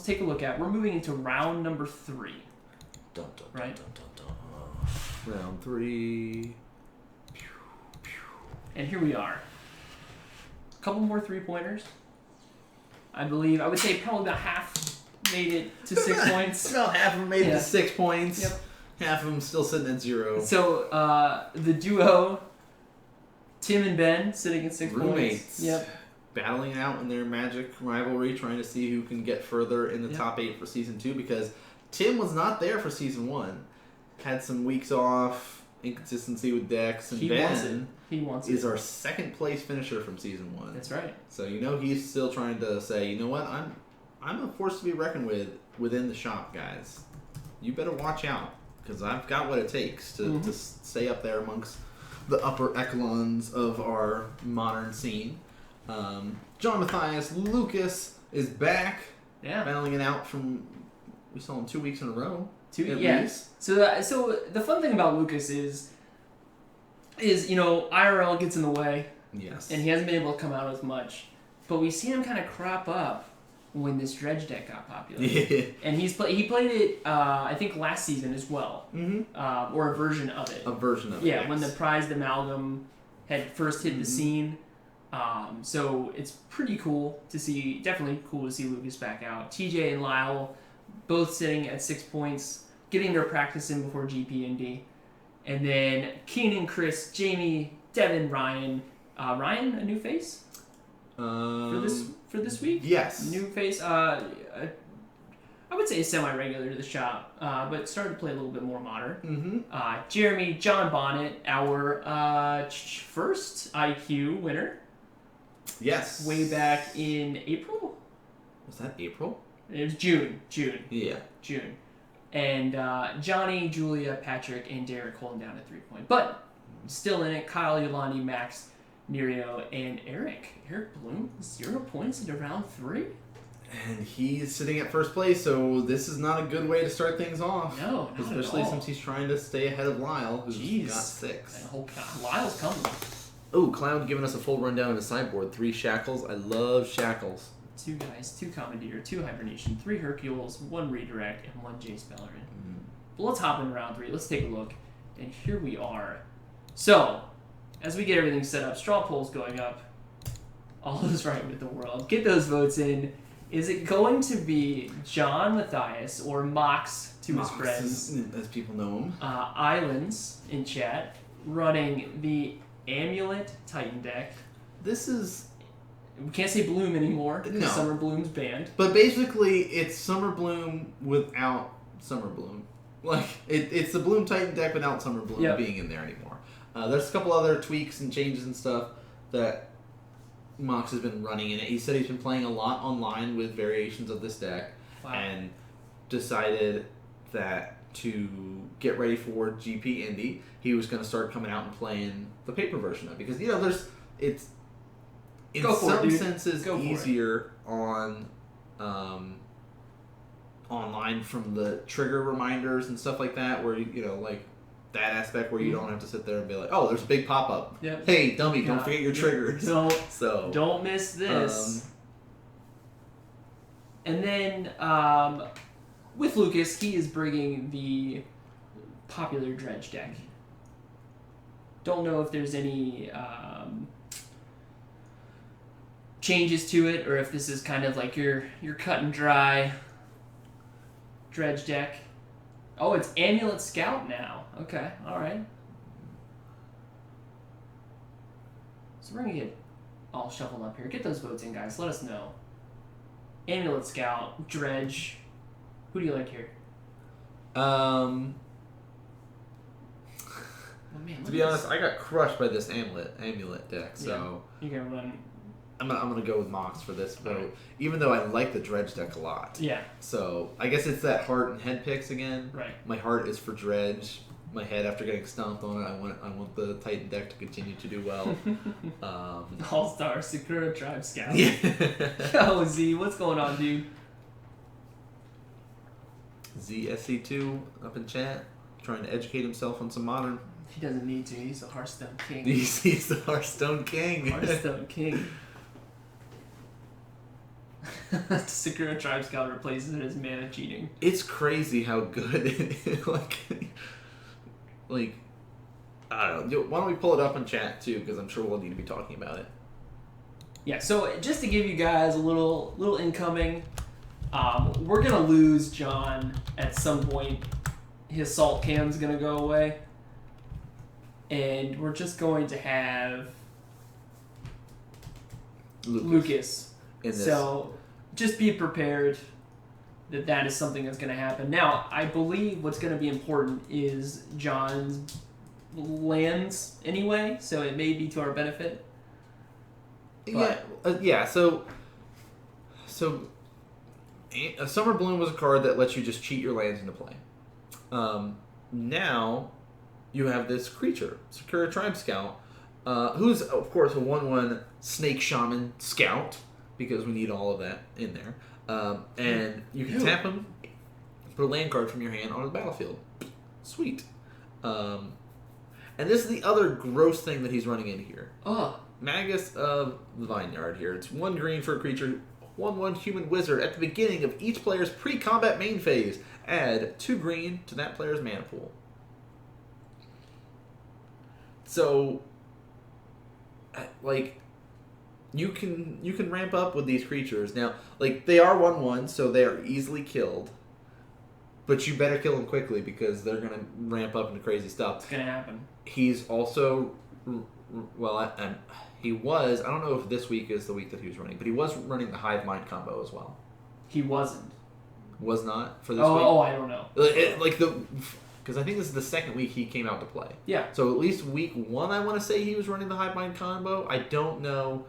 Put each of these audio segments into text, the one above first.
take a look at. We're moving into round number 3. Dun, dun, right? Dun, dun, dun. Round 3. And here we are. A couple more 3-pointers. I believe, I would say probably about half made it to 6 points. About half of them made it to 6 points. Yep. Half of them still sitting at 0. So, the duo, Tim and Ben, sitting at 6 Roommates. points. Yep. Battling out in their Magic rivalry, trying to see who can get further in the top 8 for Season 2, because Tim was not there for Season 1. Had some weeks off, inconsistency with decks, and Ben is our second place finisher from Season 1. That's right. So he's still trying to say, you know what, I'm a force to be reckoned with within the shop, guys. You better watch out, because I've got what it takes to stay up there amongst the upper echelons of our modern scene. John Matthias Lucas is back, battling it out from, we saw him 2 weeks in a row. Yes. So the fun thing about Lucas is IRL gets in the way. Yes. And he hasn't been able to come out as much, but we see him kind of crop up when this Dredge deck got popular. Yeah. And he played it I think last season as well, or a version of it. Yeah, when the prized amalgam had first hit the scene. So it's pretty cool to see. Definitely cool to see Lucas back out. TJ and Lyle both sitting at 6 points, getting their practice in before GP&D. And then Keenan, Chris, Jamie, Devin, Ryan. Ryan, a new face for this week. Yes, new face. I would say semi-regular to the shop, but started to play a little bit more modern. Jeremy, John Bonnet, our first IQ winner. Yes. Way back in April. Was that April? It was June. Yeah. June. And Johnny, Julia, Patrick, and Derek holding down a 3-point. But still in it, Kyle, Yolandi, Max, Mirio, and Eric. Eric Bloom, 0 points into round 3. And he's sitting at first place, so this is not a good way to start things off. No, not especially at all. Since he's trying to stay ahead of Lyle, who's got 6. Lyle's coming. Oh, Cloud giving us a full rundown of the sideboard. 3 Shackles. I love Shackles. 2 Guys, 2 Commandeer, 2 Hibernation, 3 Hercules, 1 Redirect, and 1 Jace Bellerin. But let's hop into round 3. Let's take a look. And here we are. So, as we get everything set up, straw polls going up. All is right with the world. Get those votes in. Is it going to be John Matthias or Mox to his friends, as people know him, Islands in chat, running the Amulet Titan deck? This is... We can't say Bloom anymore because Summer Bloom's banned. But basically, it's Summer Bloom without Summer Bloom. Like, it's the Bloom Titan deck without Summer Bloom being in there anymore. There's a couple other tweaks and changes and stuff that Mox has been running in it. He said he's been playing a lot online with variations of this deck and decided that to get ready for GP Indy, he was going to start coming out and playing the paper version of it. Because, it's in some senses easier on online from the trigger reminders and stuff like that, where like that aspect where you don't have to sit there and be like, oh, there's a big pop-up. Yep. Hey, dummy, don't forget your triggers. Don't miss this. And then with Lucas, he is bringing the popular Dredge deck. Don't know if there's any changes to it, or if this is kind of like your cut and dry Dredge deck. Oh, it's Amulet Scout now. Okay, all right. So we're going to get all shuffled up here. Get those votes in, guys. Let us know. Amulet Scout, Dredge. Who do you like here? To be honest, I got crushed by this Amulet deck, so... You're going to run... I'm gonna go with Mox for this vote, even though I like the Dredge deck a lot. Yeah. So I guess it's that heart and head picks again. Right. My heart is for Dredge. My head, after getting stomped on it, I want the Titan deck to continue to do well. All-Star Sakura Tribe Scout. Yeah. Yo, Z, what's going on, dude? ZSC2 up in chat, trying to educate himself on some modern. He doesn't need to. He's the Hearthstone King. He's the Hearthstone King. Hearthstone King. Sakura Tribe Scout replaces it as mana cheating. It's crazy how good it is. Like, I don't know. Why don't we pull it up in chat too? Because I'm sure we'll need to be talking about it. Yeah. So just to give you guys a little incoming, we're gonna lose John at some point. His salt can's gonna go away, and we're just going to have Lucas. In this. So just be prepared that is something that's going to happen. Now, I believe what's going to be important is John's lands anyway, so it may be to our benefit. But... Yeah. So Summer Bloom was a card that lets you just cheat your lands into play. Now you have this creature, Sakura Tribe Scout, who's of course a 1/1 Snake Shaman Scout, because we need all of that in there. And you can tap him, put a land card from your hand on the battlefield. Sweet. And this is the other gross thing that he's running in here. Magus of the Vineyard here. It's 1 green for a creature, 1/1 human wizard. At the beginning of each player's pre-combat main phase, add 2 green to that player's mana pool. So, like, you can ramp up with these creatures. Now, like, they are 1/1, so they are easily killed. But you better kill them quickly because they're going to ramp up into crazy stuff. It's going to happen. He's also, well, he was, I don't know if this week is the week that he was running, but he was running the Hive Mind combo as well. He wasn't. Was not for this week? Oh, I don't know. Because I think this is the second week he came out to play. Yeah. So at least week 1, I want to say he was running the Hive Mind combo. I don't know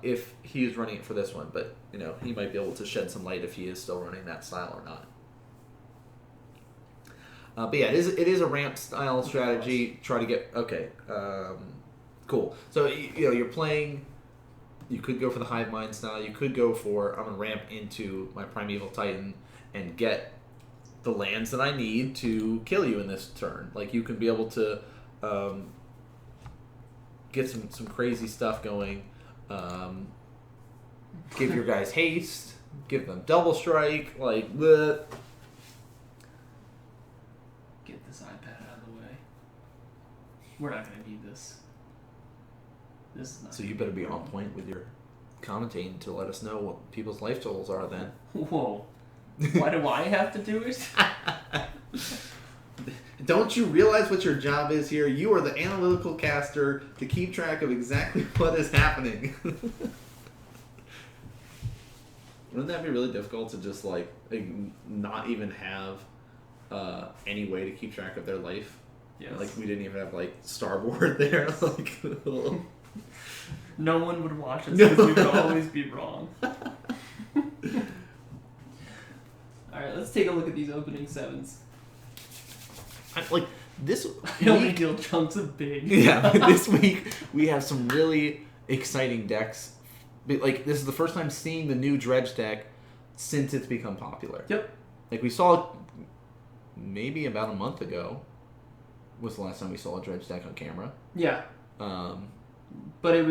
if he was running it for this one, but he might be able to shed some light if he is still running that style or not. But yeah, it is a ramp style strategy. Try to get cool. So you're playing. You could go for the Hive Mind style. You could go for I'm gonna ramp into my Primeval Titan and get the lands that I need to kill you in this turn. Like, you can be able to get some crazy stuff going. Give your guys haste. Give them double strike. Like, bleh. Get this iPad out of the way. We're not going to need this. This is not. So you better be on point with your commentating to let us know what people's life totals are then. Whoa. Why do I have to do it? Don't you realize what your job is here? You are the analytical caster to keep track of exactly what is happening. Wouldn't that be really difficult to just like not even have any way to keep track of their life? Yes. Like, we didn't even have like Starboard there. Like, no one would watch us because we would always be wrong. Alright, let's take a look at these opening 7s. This I only deal chunks of big. Yeah, this week we have some really exciting decks. Like, this is the first time seeing the new Dredge deck since it's become popular. Yep. Like, we saw it maybe about a month ago was the last time we saw a Dredge deck on camera. Yeah. But I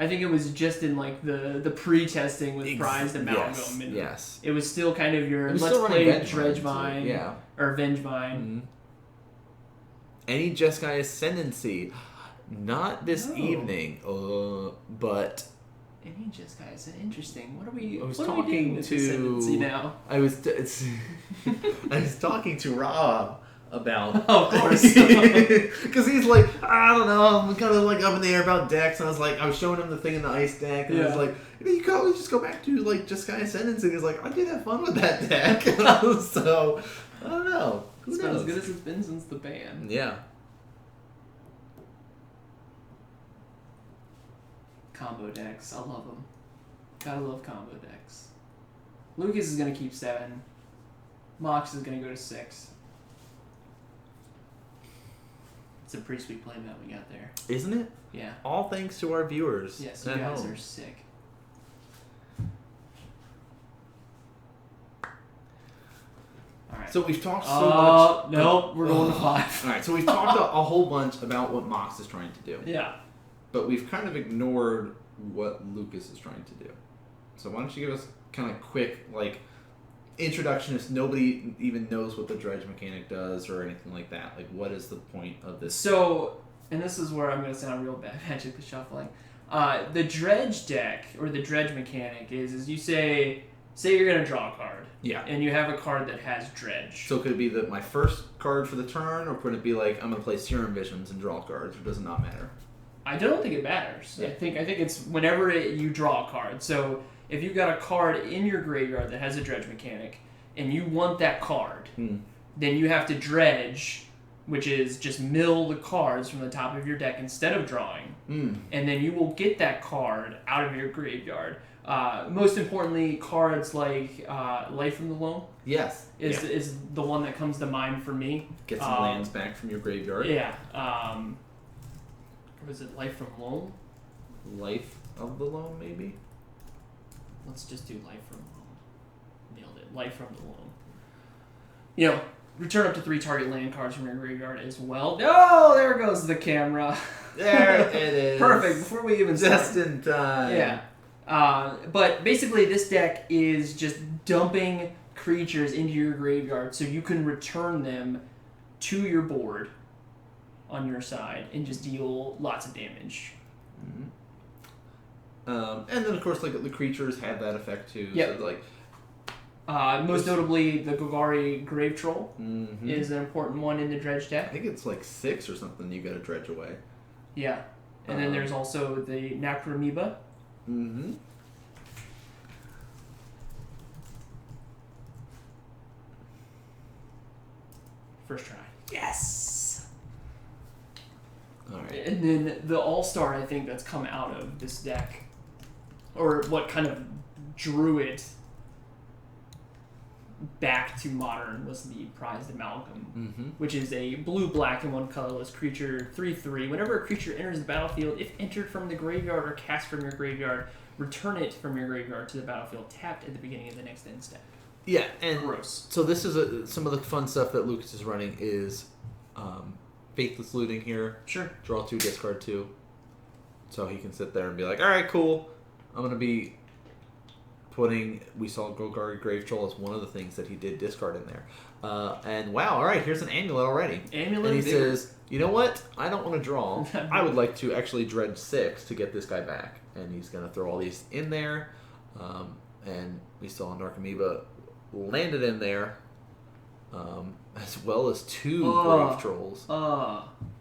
think it was just in like the pre-testing with Prized Amalgam. Yes. It was still kind of your let's play Dredgevine or Vengevine. Mm-hmm. Any Jeskai Ascendancy. Not this evening, but... Any Jeskai is interesting. What are we? I was what talking are we doing to Ascendancy now. I was talking to Rob about. Oh, of course. Because he's like, I don't know, I'm kind of like up in the air about decks, and I was showing him the thing in the ice deck, and I was like, you can always just go back to like Jeskai Ascendancy. And he's like, I did have fun with that deck. So I don't know. Who it's knows? been as good as it's been since the ban. Yeah. Combo decks. I love them. Gotta love combo decks. Lucas is going to keep 7. Mox is going to go to 6. It's a pretty sweet playmat we got there. Isn't it? Yeah. All thanks to our viewers. Yes, you guys are sick. Alright. So we've talked so much. Nope, we're going to 5. Alright, so we've talked a whole bunch about what Mox is trying to do. Yeah. But we've kind of ignored what Lucas is trying to do. So why don't you give us kind of quick like introduction if nobody even knows what the dredge mechanic does or anything like that. Like, what is the point of this? So, and this is where I'm going to sound real bad, Magic the Shuffling. The dredge deck, or the dredge mechanic, is you say you're going to draw a card. Yeah. And you have a card that has dredge. So could it be my first card for the turn, or could it be like I'm going to play Serum Visions and draw cards, or does it not matter? I don't think it matters. Yeah. I think it's whenever you draw a card. So if you've got a card in your graveyard that has a dredge mechanic, and you want that card, then you have to dredge, which is just mill the cards from the top of your deck instead of drawing. And then you will get that card out of your graveyard. Most importantly, cards like Life from the Loam is the one that comes to mind for me. Get some lands back from your graveyard. Yeah. Was it Life from Loam? Life of the Loam, maybe? Let's just do Life from Loam. Nailed it. Life from the Loam. Return up to 3 target land cards from your graveyard as well. Oh, there goes the camera. There it is. Perfect. Before we even start. Just in time. Yeah. But basically, this deck is just dumping creatures into your graveyard so you can return them to your board on your side and just deal lots of damage. And then, of course, like the creatures have that effect too. Yep. So, like, most notably, the Golgari Grave Troll is an important one in the dredge I deck. think it's like 6 or something you got to dredge away. Yeah. And then there's also the Necroamoeba. First try. Yes! Alright. And then the All-Star, I think, that's come out of this deck, or what kind of drew it back to Modern, was the Prized Amalgam, which is a blue, black, and 1 colorless creature, 3/3. Whenever a creature enters the battlefield, if entered from the graveyard or cast from your graveyard, return it from your graveyard to the battlefield tapped at the beginning of the next end step. Yeah, and Gross. So this is some of the fun stuff that Lucas is running is Faithless Looting here. Sure. Draw 2, discard 2. So he can sit there and be like, alright, cool. I'm going to be putting... We saw Golgari Grave Troll as one of the things that he did discard in there. And wow, alright, here's an Amulet already. Amulet. And he says, you know what? I don't want to draw. I would like to actually dredge 6 to get this guy back. And he's going to throw all these in there. And we saw Narcomoeba landed in there. As well as 2 Grave Trolls.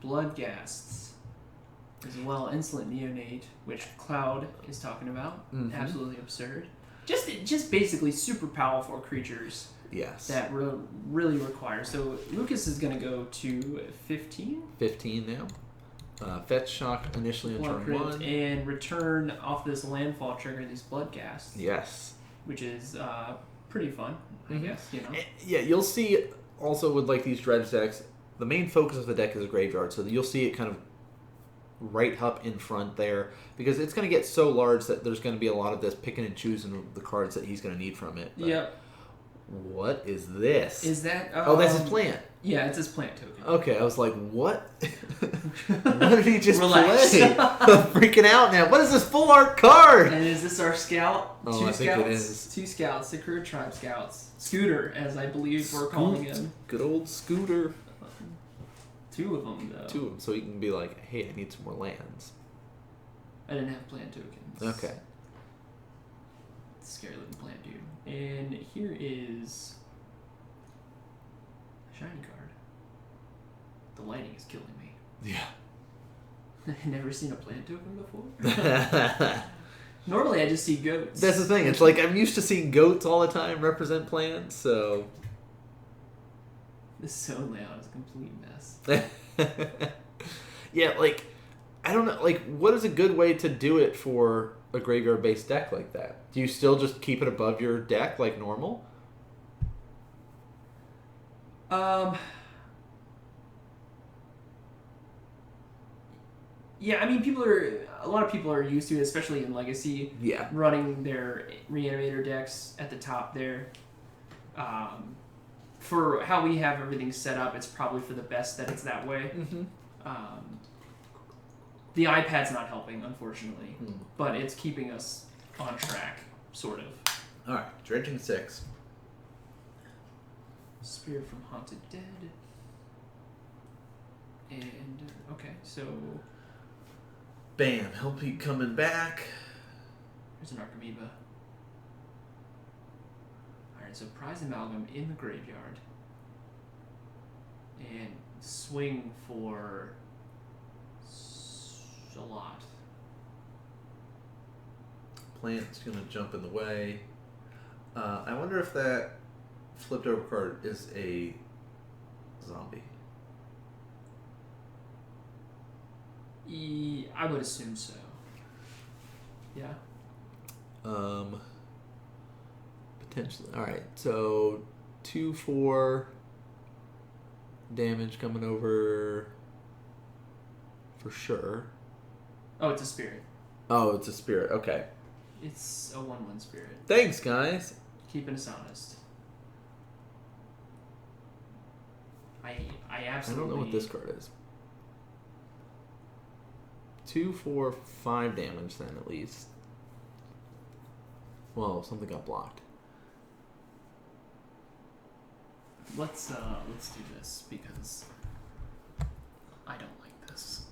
Bloodghasts. As well, Insolent Neonate, which Cloud is talking about. Absolutely absurd. Just basically super powerful creatures. Yes. That really require. So Lucas is going to go to 15? 15 now. Fetch Shock initially on turn 1. And return off this landfall trigger these Bloodghasts. Yes. Which is pretty fun, I guess. Yeah, you'll see also with like these dredge decks, the main focus of the deck is a graveyard, so you'll see it kind of right up in front there because it's going to get so large that there's going to be a lot of this picking and choosing the cards that he's going to need from it. But yep. What is this? Is that... oh, that's his plant. Yeah, it's his plant token. Okay, I was like, what? What did he just Relax. play? I'm freaking out now. What is this full art card? And is this our scout? Oh, 2 I scouts? think it is. 2 scouts, Sakura Tribe Scouts. Scooter, as I believe we're calling him. Good old Scooter. 2 of them, though. 2 of them, so you can be like, hey, I need some more lands. I didn't have plant tokens. Okay. Scary looking plant, dude. And here is a shiny card. The lighting is killing me. Yeah. I've never seen a plant token before. Normally I just see goats. That's the thing. It's like I'm used to seeing goats all the time represent plants, so... This zone layout is a complete mess. Yeah, like, I don't know, like, what is a good way to do it for a graveyard-based deck like that? Do you still just keep it above your deck like normal? Yeah, I mean, a lot of people are used to it, especially in Legacy. Yeah. Running their Reanimator decks at the top there. For how we have everything set up, it's probably for the best that it's that way. The iPad's not helping, unfortunately, but it's keeping us on track, sort of. Alright, dredging 6. Spirit from Haunted Dead. And, okay, so... Bam, Hellpeak coming back. There's an Archimedes. Alright, so Prize Amalgam in the graveyard. And swing for a lot. Plant's gonna jump in the way. I wonder if that flipped over card is a zombie. I would assume so. Yeah. Potentially. Alright, so 2-4 damage coming over for sure. Oh, it's a spirit. Oh, it's a spirit. Okay. It's a 1/1 spirit. Thanks, guys. Keeping us honest. I absolutely... I don't know what this card is. 2, 4, 5 damage then at least. Well, something got blocked. Let's do this because I don't like this.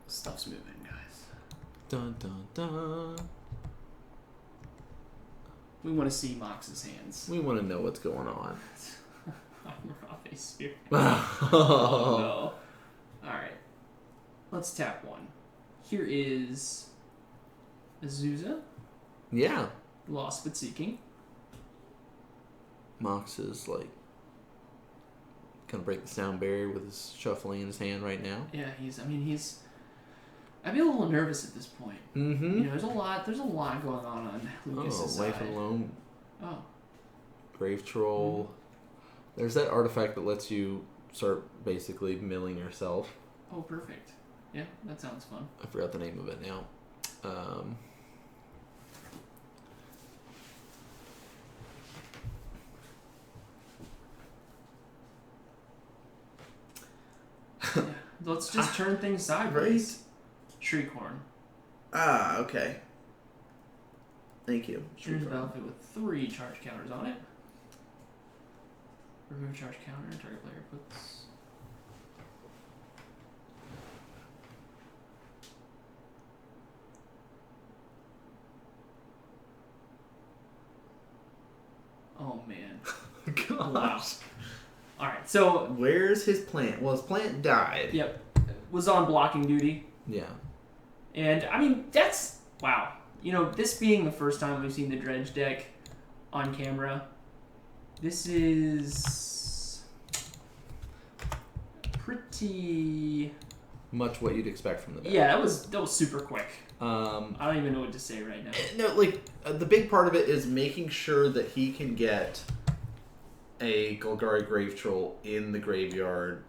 Stuff's moving, guys. Dun dun dun. We want to see Mox's hands. We want to know what's going on. Rafe Spirit. Oh no. Alright. Let's tap one. Here is Azusa. Yeah. Lost but Seeking. Mox is like gonna break the sound barrier with his shuffling in his hand right now. Yeah, I'd be a little nervous at this point. Mm-hmm. You know, there's a lot going on Lucas's side. Life Alone. Oh. Grave Troll. Mm-hmm. There's that artifact that lets you start basically milling yourself. Oh, perfect. Yeah, that sounds fun. I forgot the name of it now. Yeah. Let's just turn things sideways. Shriekhorn. Ah, okay. Thank you. Choose a battlefield with 3 charge counters on it. Remove charge counter, target player puts... Oh, man. Gosh. Wow. Alright, so... Where's his plant? Well, his plant died. Yep. Was on blocking duty. Yeah. And, I mean, that's... Wow. You know, this being the first time we've seen the Dredge deck on camera, this is... pretty... Much what you'd expect from the deck. Yeah, that was super quick. I don't even know what to say right now. No, like, the big part of it is making sure that he can get a Golgari Grave Troll in the graveyard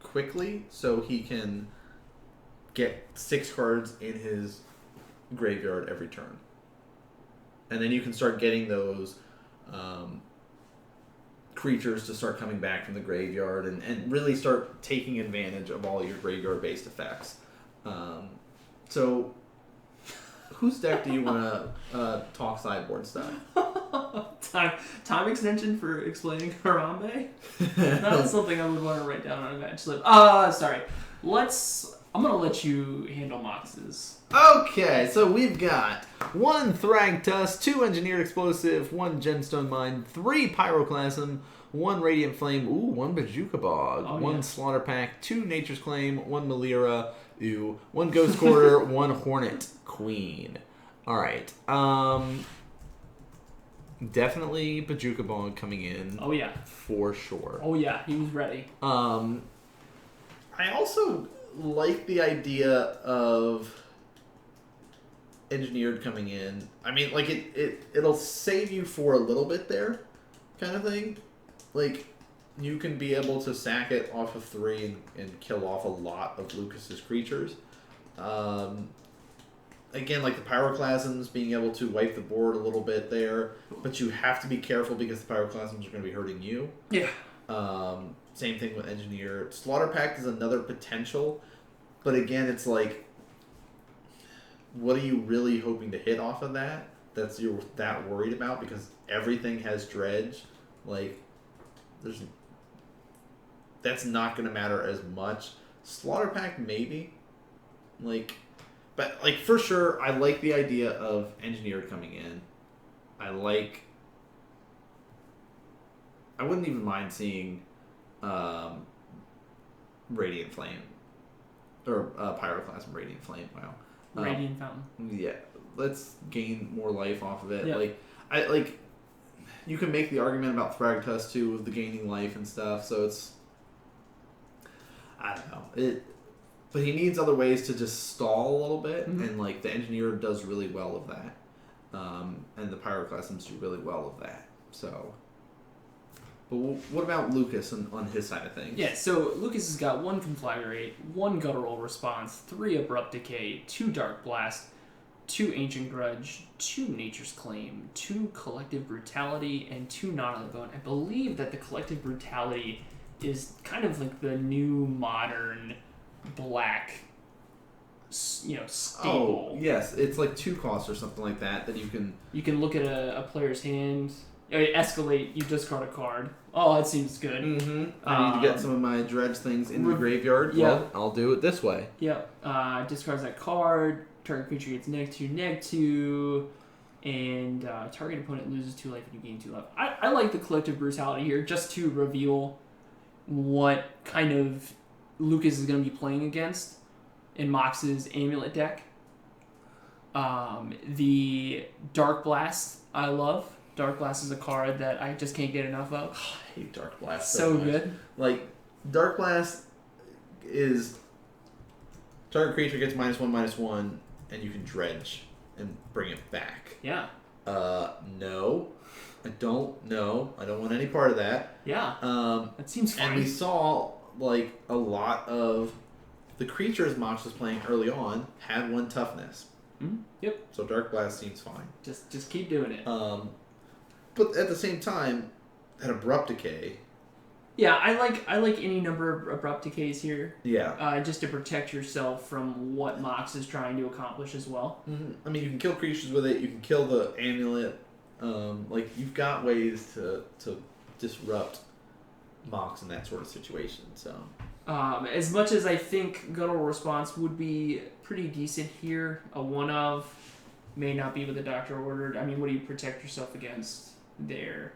quickly, so he can get 6 cards in his graveyard every turn. And then you can start getting those creatures to start coming back from the graveyard and really start taking advantage of all your graveyard-based effects. So, whose deck do you want to talk sideboard stuff? Time extension for explaining Harambe? That's something I would want to write down on a match slip. Sorry. I'm going to let you handle Mox's. Okay, so we've got 1 Thragtusk, 2 Engineered Explosive, 1 Gemstone Mine, 3 Pyroclasm, 1 Radiant Flame, 1 Bajuka Bog, 1 Slaughter Pack, 2 Nature's Claim, 1 Melira, 1 Ghost Quarter, 1 Hornet Queen. Alright, definitely Bajuka Bog coming in. Oh yeah. For sure. Oh yeah, he was ready. I also like the idea of Engineered coming in. I mean, like, it'll save you for a little bit there, kind of thing. Like, you can be able to sack it off of 3 and kill off a lot of Lucas's creatures. Again, like the Pyroclasms, being able to wipe the board a little bit there, but you have to be careful because the Pyroclasms are going to be hurting you. Yeah. Same thing with Engineer. Slaughter Pact is another potential. But again, it's like, what are you really hoping to hit off of that? You're that worried about, because everything has Dredge. Like, that's not going to matter as much. Slaughter Pack, maybe. Like, but like for sure, I like the idea of Engineered coming in. I wouldn't even mind seeing Radiant Flame or Pyroclasm Radiant Flame. Wow. Radiant Fountain. Yeah, let's gain more life off of it. Yep. You can make the argument about Thragtusk too, with the gaining life and stuff. So it's, I don't know, but he needs other ways to just stall a little bit, and like the Engineer does really well of that, and the Pyroclasms do really well of that. So, but what about Lucas on his side of things? Yeah, so Lucas has got 1 Conflagrate, 1 Guttural Response, 3 Abrupt Decay, 2 Dark Blast, 2 Ancient Grudge, 2 Nature's Claim, 2 Collective Brutality, and 2 Knot on the Bone. I believe that the Collective Brutality is kind of like the new modern black, staple. Oh, yes, it's like 2 costs or something like that you can... You can look at a player's hand, escalate, you discard a card. Oh, that seems good. Mm-hmm. I need to get some of my Dredge things in the graveyard. Yeah. Well, I'll do it this way. Yep. Discards that card. Target creature gets -2/-2, and target opponent loses 2 life and you gain 2 life. I like the Collective Brutality here, just to reveal what kind of Lucas is going to be playing against in Mox's Amulet deck. The Dark Blast, I love. Dark Blast is a card that I just can't get enough of. I hate Dark Blast so much. good. Like, Dark Blast is... Target creature gets -1/-1, and you can Dredge and bring it back. Yeah. No. I don't know. I don't want any part of that. Yeah. That seems fun. And we saw, like, a lot of the creatures Mox was playing early on had 1 toughness. Mm-hmm. Yep. So Dark Blast seems fine. Just keep doing it. But at the same time, that Abrupt Decay... Yeah, I like any number of Abrupt Decays here. Yeah. Just to protect yourself from what Mox is trying to accomplish as well. Mm-hmm. I mean, you can kill creatures with it. You can kill the Amulet. You've got ways to disrupt Mox in that sort of situation. So, as much as I think Guttural Response would be pretty decent here, a 1-of may not be what the doctor ordered. I mean, what do you protect yourself against there?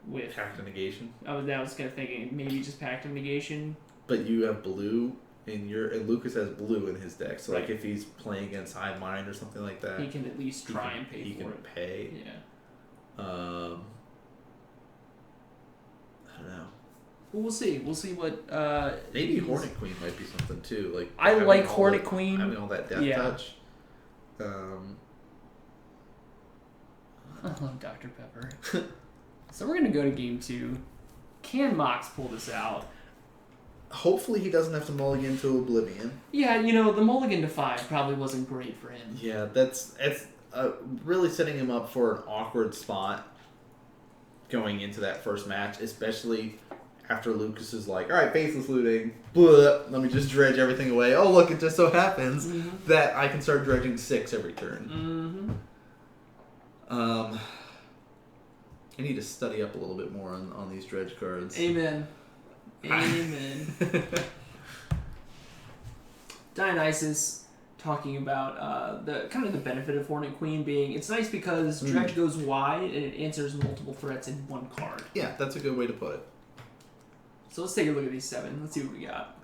With Pact of Negation. I was kind of thinking maybe just Pact of Negation. But you have blue and Lucas has blue in his deck. So right. like if he's playing against Hive Mind or something like that, he can at least try and pay for it. He can pay. Yeah. I don't know. Well, we'll see. We'll see what. Maybe Hornet Queen might be something too. Like I like Hornet Queen. Having all that death touch. I love Dr. Pepper. So we're going to go to game 2. Can Mox pull this out? Hopefully he doesn't have to mulligan to Oblivion. Yeah, the mulligan to 5 probably wasn't great for him. Yeah, it's really setting him up for an awkward spot going into that first match, especially after Lucas is like, all right, Faceless Looting, blah, let me just dredge everything away. Oh, look, it just so happens that I can start dredging 6 every turn. Mm-hmm. I need to study up a little bit more on these dredge cards. Amen. Amen. Dionysus talking about the kind of the benefit of Hornet Queen being it's nice because dredge goes wide and it answers multiple threats in 1 card. Yeah, that's a good way to put it. So let's take a look at these 7. Let's see what we got.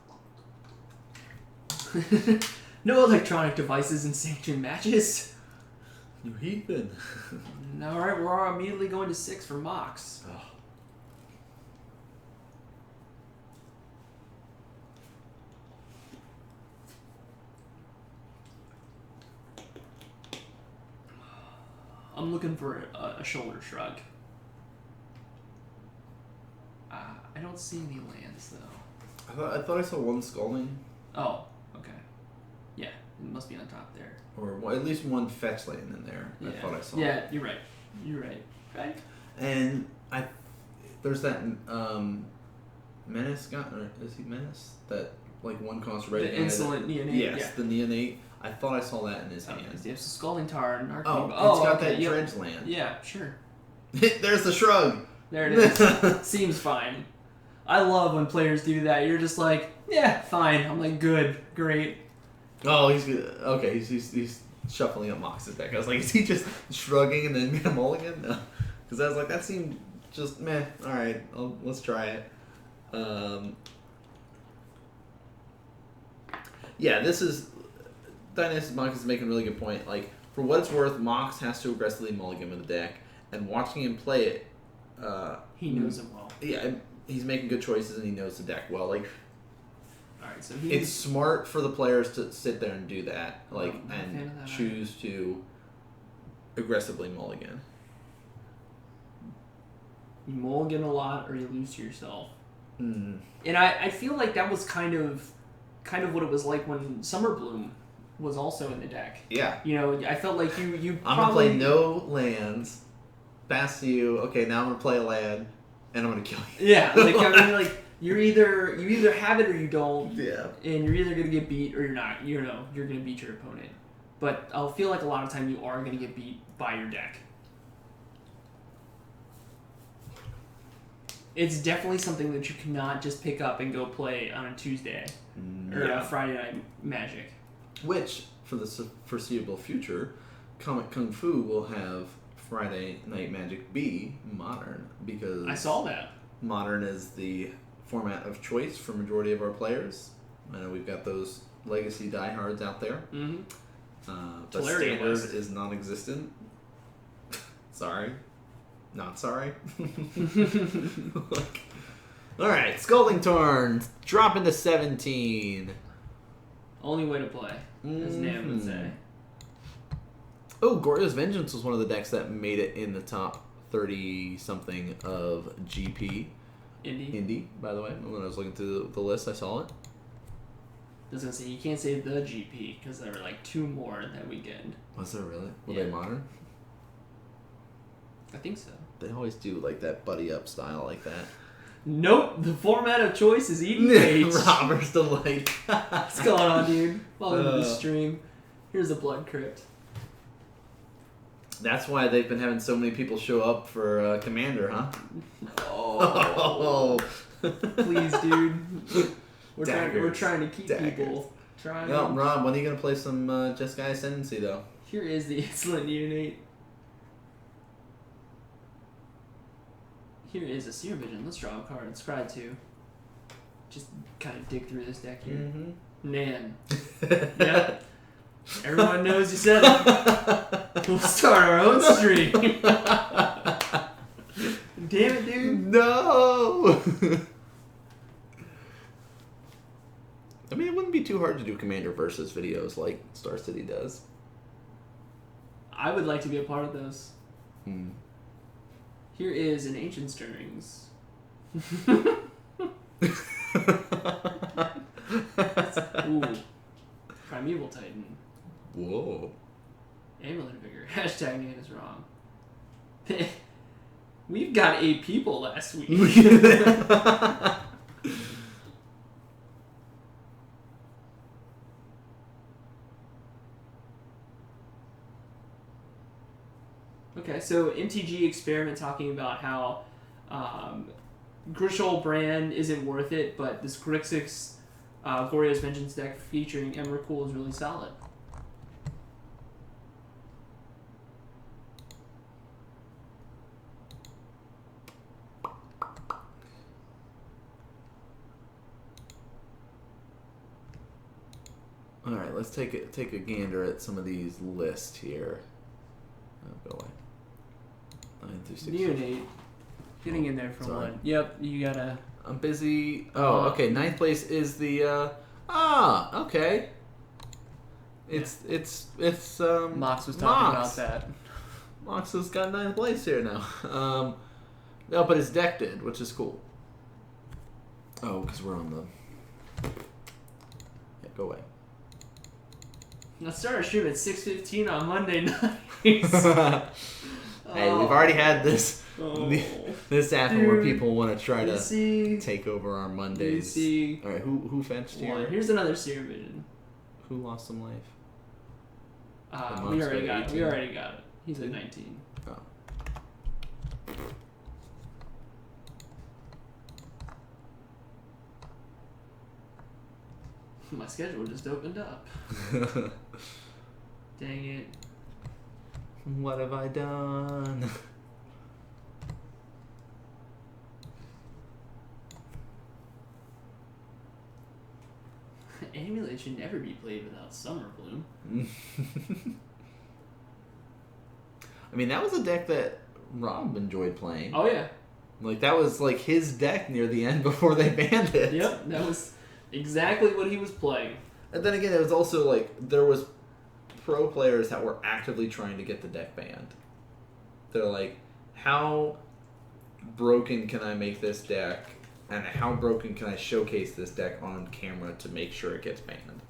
No electronic devices in sanctioned matches. You heathen. Alright, we're immediately going to 6 for Mox. Oh. I'm looking for a shoulder shrug. I don't see any lands, though. I thought I saw 1 Scalding. Oh, okay. Yeah, it must be on top there. Or at least 1 fetch land in there. Yeah. I thought I saw. Yeah, you're right. You're right. Right. And there's that Menace guy, or is he Menace? That like 1-cost red The guy. insolent neonate. Yes, the neonate. I thought I saw that in his hand. It's a Scalding Tarn. It's got that Dredge land. Yeah, sure. There's the shrug. There it is. Seems fine. I love when players do that. You're just like, yeah, fine. I'm like, good, great. Oh, he's good. Okay, he's shuffling up Mox's deck. I was like, is he just shrugging and then get a mulligan? No. Because I was like, that seemed just meh. All right, let's try it. Yeah, this is... Dynasty Mox is making a really good point. Like, for what it's worth, Mox has to aggressively mulligan with the deck, and watching him play it... he knows it well. Yeah, he's making good choices, and he knows the deck well. Like, alright, so it's smart for the players to sit there and do that, like, and choose to aggressively mulligan. You mulligan a lot, or you lose to yourself. Mm. And I feel like that was kind of what it was like when Summer Bloom was also in the deck. Yeah. You know, I felt like you I'm gonna play no lands, pass to you. Okay, now I'm gonna play a land, and I'm gonna kill you. Yeah, like I mean, like you either have it or you don't. Yeah. And you're either gonna get beat or you're not. You know, you're gonna beat your opponent. But I'll feel like a lot of time you are gonna get beat by your deck. It's definitely something that you cannot just pick up and go play on a Tuesday or a Friday night Magic. Which, for the foreseeable future, Comic Kung Fu will have Friday Night Magic be Modern, because I saw that. Modern is the format of choice for majority of our players. I know we've got those legacy diehards out there. Mm-hmm. But Standard is non-existent. Sorry. Not sorry. Alright, Scalding Tarn. Drop into 17. Only way to play, as Nam would say. Oh, Goryo's Vengeance was one of the decks that made it in the top 30-something of GP. Indie, by the way. When I was looking through the list, I saw it. I was going to say, you can't say the GP, because there were like 2 more that weekend. Was there really? Were they Modern? I think so. They always do like that buddy up style like that. Nope, the format of choice is Eden Page. Robert's Delight. What's going on, dude? Welcome to the stream. Here's a Blood Crypt. That's why they've been having so many people show up for Commander, huh? Oh. Please, dude. We're trying to keep people. No, Rob, when are you going to play some Jeskai Ascendancy, though? Here is the Insolent Neonate. Here is a Seer Vision. Let's draw a card. Scry 2. Just kind of dig through this deck here. Mm-hmm. Man. Yeah. Everyone knows you said it. We'll start our own stream. Damn it, dude. No! I mean, it wouldn't be too hard to do Commander versus videos like Star City does. I would like to be a part of those. Hmm. Here is an Ancient Stirrings. Ooh. Primeval Titan. Whoa. Amulet Vigor. Hashtag name is wrong. We've got 8 people last week. Okay, so MTG Experiment talking about how Grishol Brand isn't worth it, but this Grixis Goryo's Vengeance deck featuring Emrakul is really solid. All right, let's take a gander at some of these lists here. Oh, go away. 9 through 6. Neonate. Getting in there for one. Yep, you gotta... I'm busy. Oh, okay. 9th place is the... okay. It's Mox was talking about that. Mox has got 9th place here now. No, but his deck did, which is cool. Oh, because we're on the... Yeah, go away. Let's start our stream at 6:15 on Monday nights. Hey, we've already had this Oh. this happen where Dude. people want to try to See. take over our Mondays. See. All right, who fetched One. here? Here's another Serum Vision. Who lost some life? We already got it. 18. We already got it. He's at 19. Oh. My schedule just opened up. Dang it. What have I done? Amulet should never be played without Summer Bloom. I mean, that was a deck that Rob enjoyed playing. Oh yeah. Like, that was like his deck near the end before they banned it. Yep, that was exactly what he was playing. And then again, it was also like there was pro players that were actively trying to get the deck banned. They're like, how broken can I make this deck, and how broken can I showcase this deck on camera to make sure it gets banned?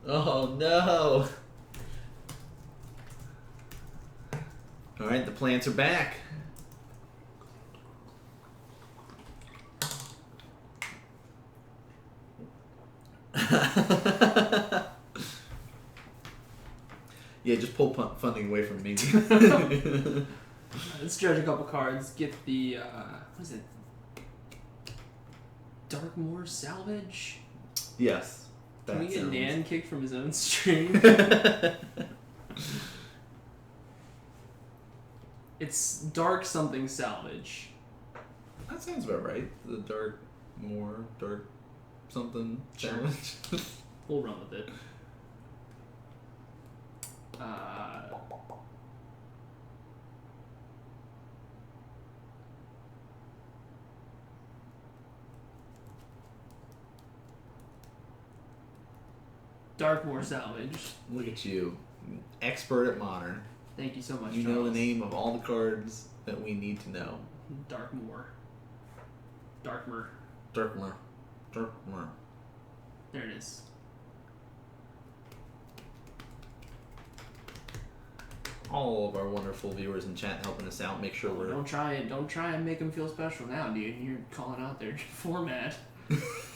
Oh no! Alright, the plants are back. Yeah, just pull funding away from me. Let's dredge a couple cards. Get the what is it? Darkmoor Salvage. Yes. Can we get Nan kicked from his own stream? It's Dark something Salvage. That sounds about right. The dark something Sure. challenge. We'll run with it. Darkmoor Salvage. Look at you, expert at Modern. Thank you so much. You know the Charles. name of all the cards that we need to know. Darkmoor. Darkmoor. Darkmoor. There it is. All of our wonderful viewers in chat helping us out. Make sure we're. Don't try and make them feel special now, dude. You're calling out their format.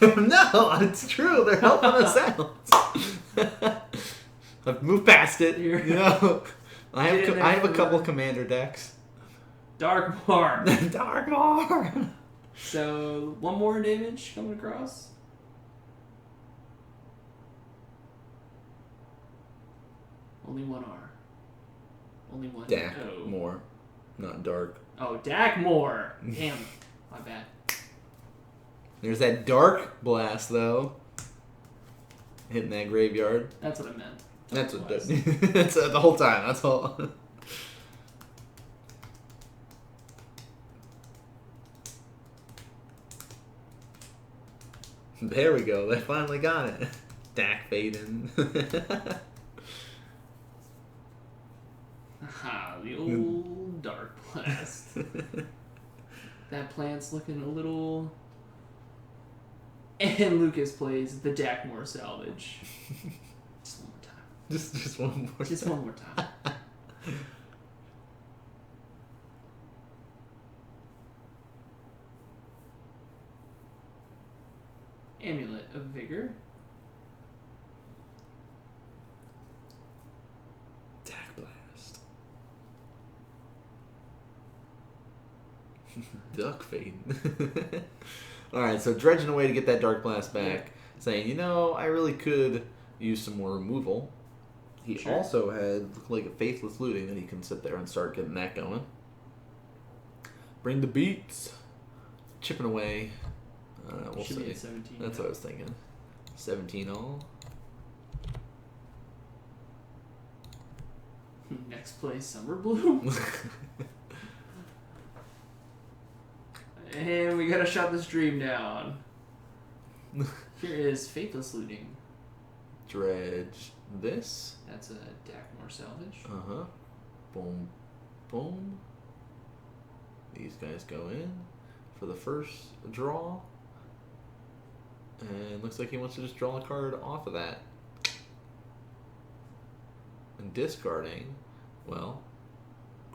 No, it's true. They're helping us out. I've moved past it. You know, I have a couple commander decks. Darkmoor. Darkmoor. So one more damage coming across. Only one R. Only one. Dak O. more, not dark. Oh, Dakmore. Damn. My bad. There's that dark blast though. Hitting that graveyard. That's what I meant. That's what. was. That's the whole time. That's all. There we go. They finally got it. Dak Faden. Aha, the old Dark Blast. That plant's looking a little... And Lucas plays the Dakmore Salvage. Just one more time. Just one more. Just time. one more time. Amulet of Vigor. Dak Blast. Duck Faden. Alright, so dredging away to get that Dark Blast back, saying, you know, I really could use some more removal. He Sure. also had like a Faithless Looting that he can sit there and start getting that going. Bring the beats. Chipping away. We'll Should be see. at 17. That's what I was thinking. 17 all. Next play, Summer Bloom. And we gotta shut this dream down. Here is Faithless Looting. Dredge this. That's a Dakmore Salvage. Uh-huh. Boom. Boom. These guys go in for the first draw. And looks like he wants to just draw a card off of that. And discarding, well,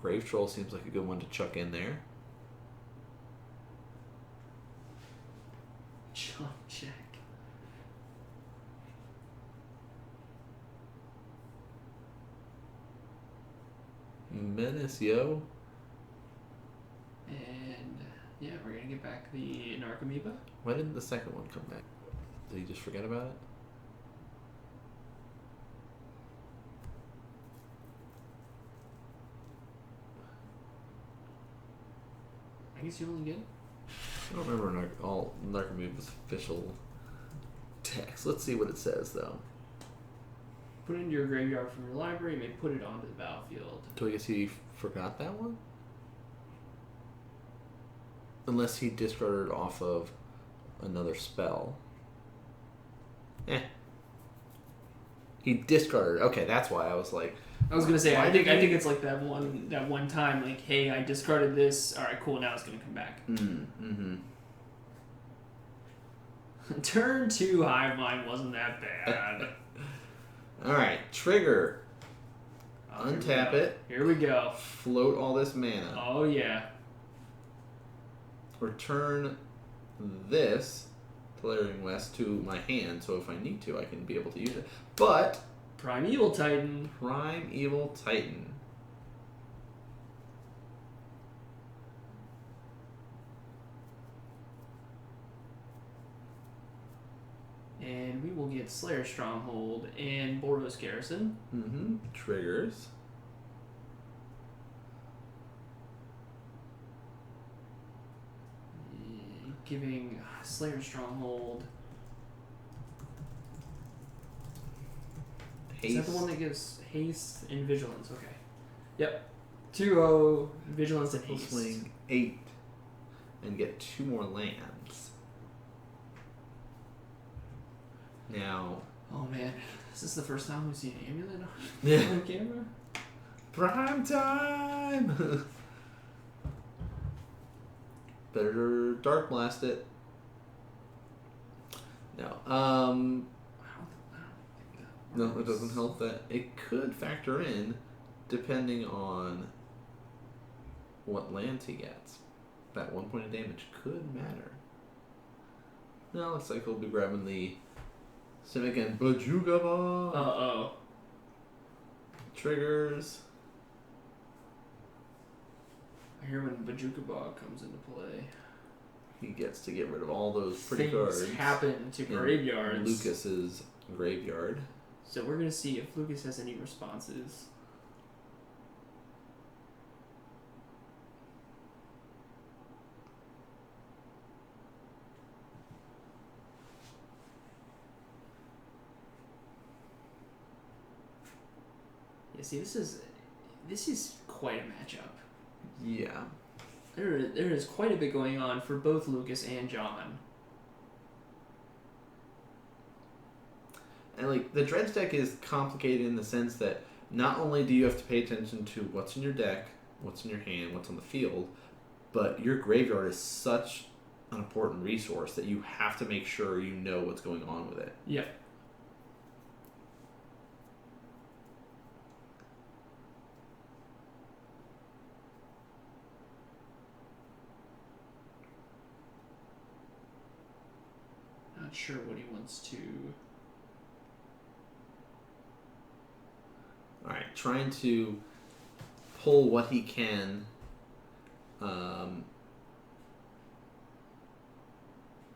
Grave Troll seems like a good one to chuck in there. Jump check. Menace, yo. And yeah, we're gonna get back the Narcomoeba. Why didn't the second one come back? Did he just forget about it? I guess you only get. I don't remember all Narcomoeba's official text. Let's see what it says, though. Put it into your graveyard from your library. You may put it onto the battlefield. Do I guess he forgot that one? Unless he discarded off of another spell. He discarded. Okay, that's why I was like. I was gonna say I think it's like that one time like, hey, I discarded this. All right, cool. Now it's gonna come back. Mm-hmm. Turn 2 Hive Mind wasn't that bad. All right, trigger. Untap it. Here we go. Float all this mana. Oh yeah. Return this Tolarian West to my hand, so if I need to, I can be able to use it. But Primeval Titan. Primeval Titan. And we will get Slayer Stronghold and Boros Garrison. Mm-hmm. Triggers. Giving Slayer Stronghold. Haste. Is that the one that gives haste and vigilance? Okay. Yep. 2-0 vigilance and haste. Swing 8 and get 2 more lands. Now. Oh man, is this the first time we've seen Amulet Yeah. on camera? Prime time. Better Dark Blast it. No. No, it doesn't help that. It could factor in, depending on what lands he gets. That 1 point of damage could matter. No, looks like he'll be grabbing the Simic and Bajugaba. Uh-oh. Triggers. I hear when Bajukaba comes into play. He gets to get rid of all those pretty Things cards. happen to graveyards. Lucas's graveyard. So we're going to see if Lucas has any responses. Yeah, see, this is quite a matchup. Yeah. There is quite a bit going on for both Lucas and John. And like the Dredge deck is complicated in the sense that not only do you have to pay attention to what's in your deck, what's in your hand, what's on the field, but your graveyard is such an important resource that you have to make sure you know what's going on with it. Yeah. Not sure what he wants to. Alright, trying to pull what he can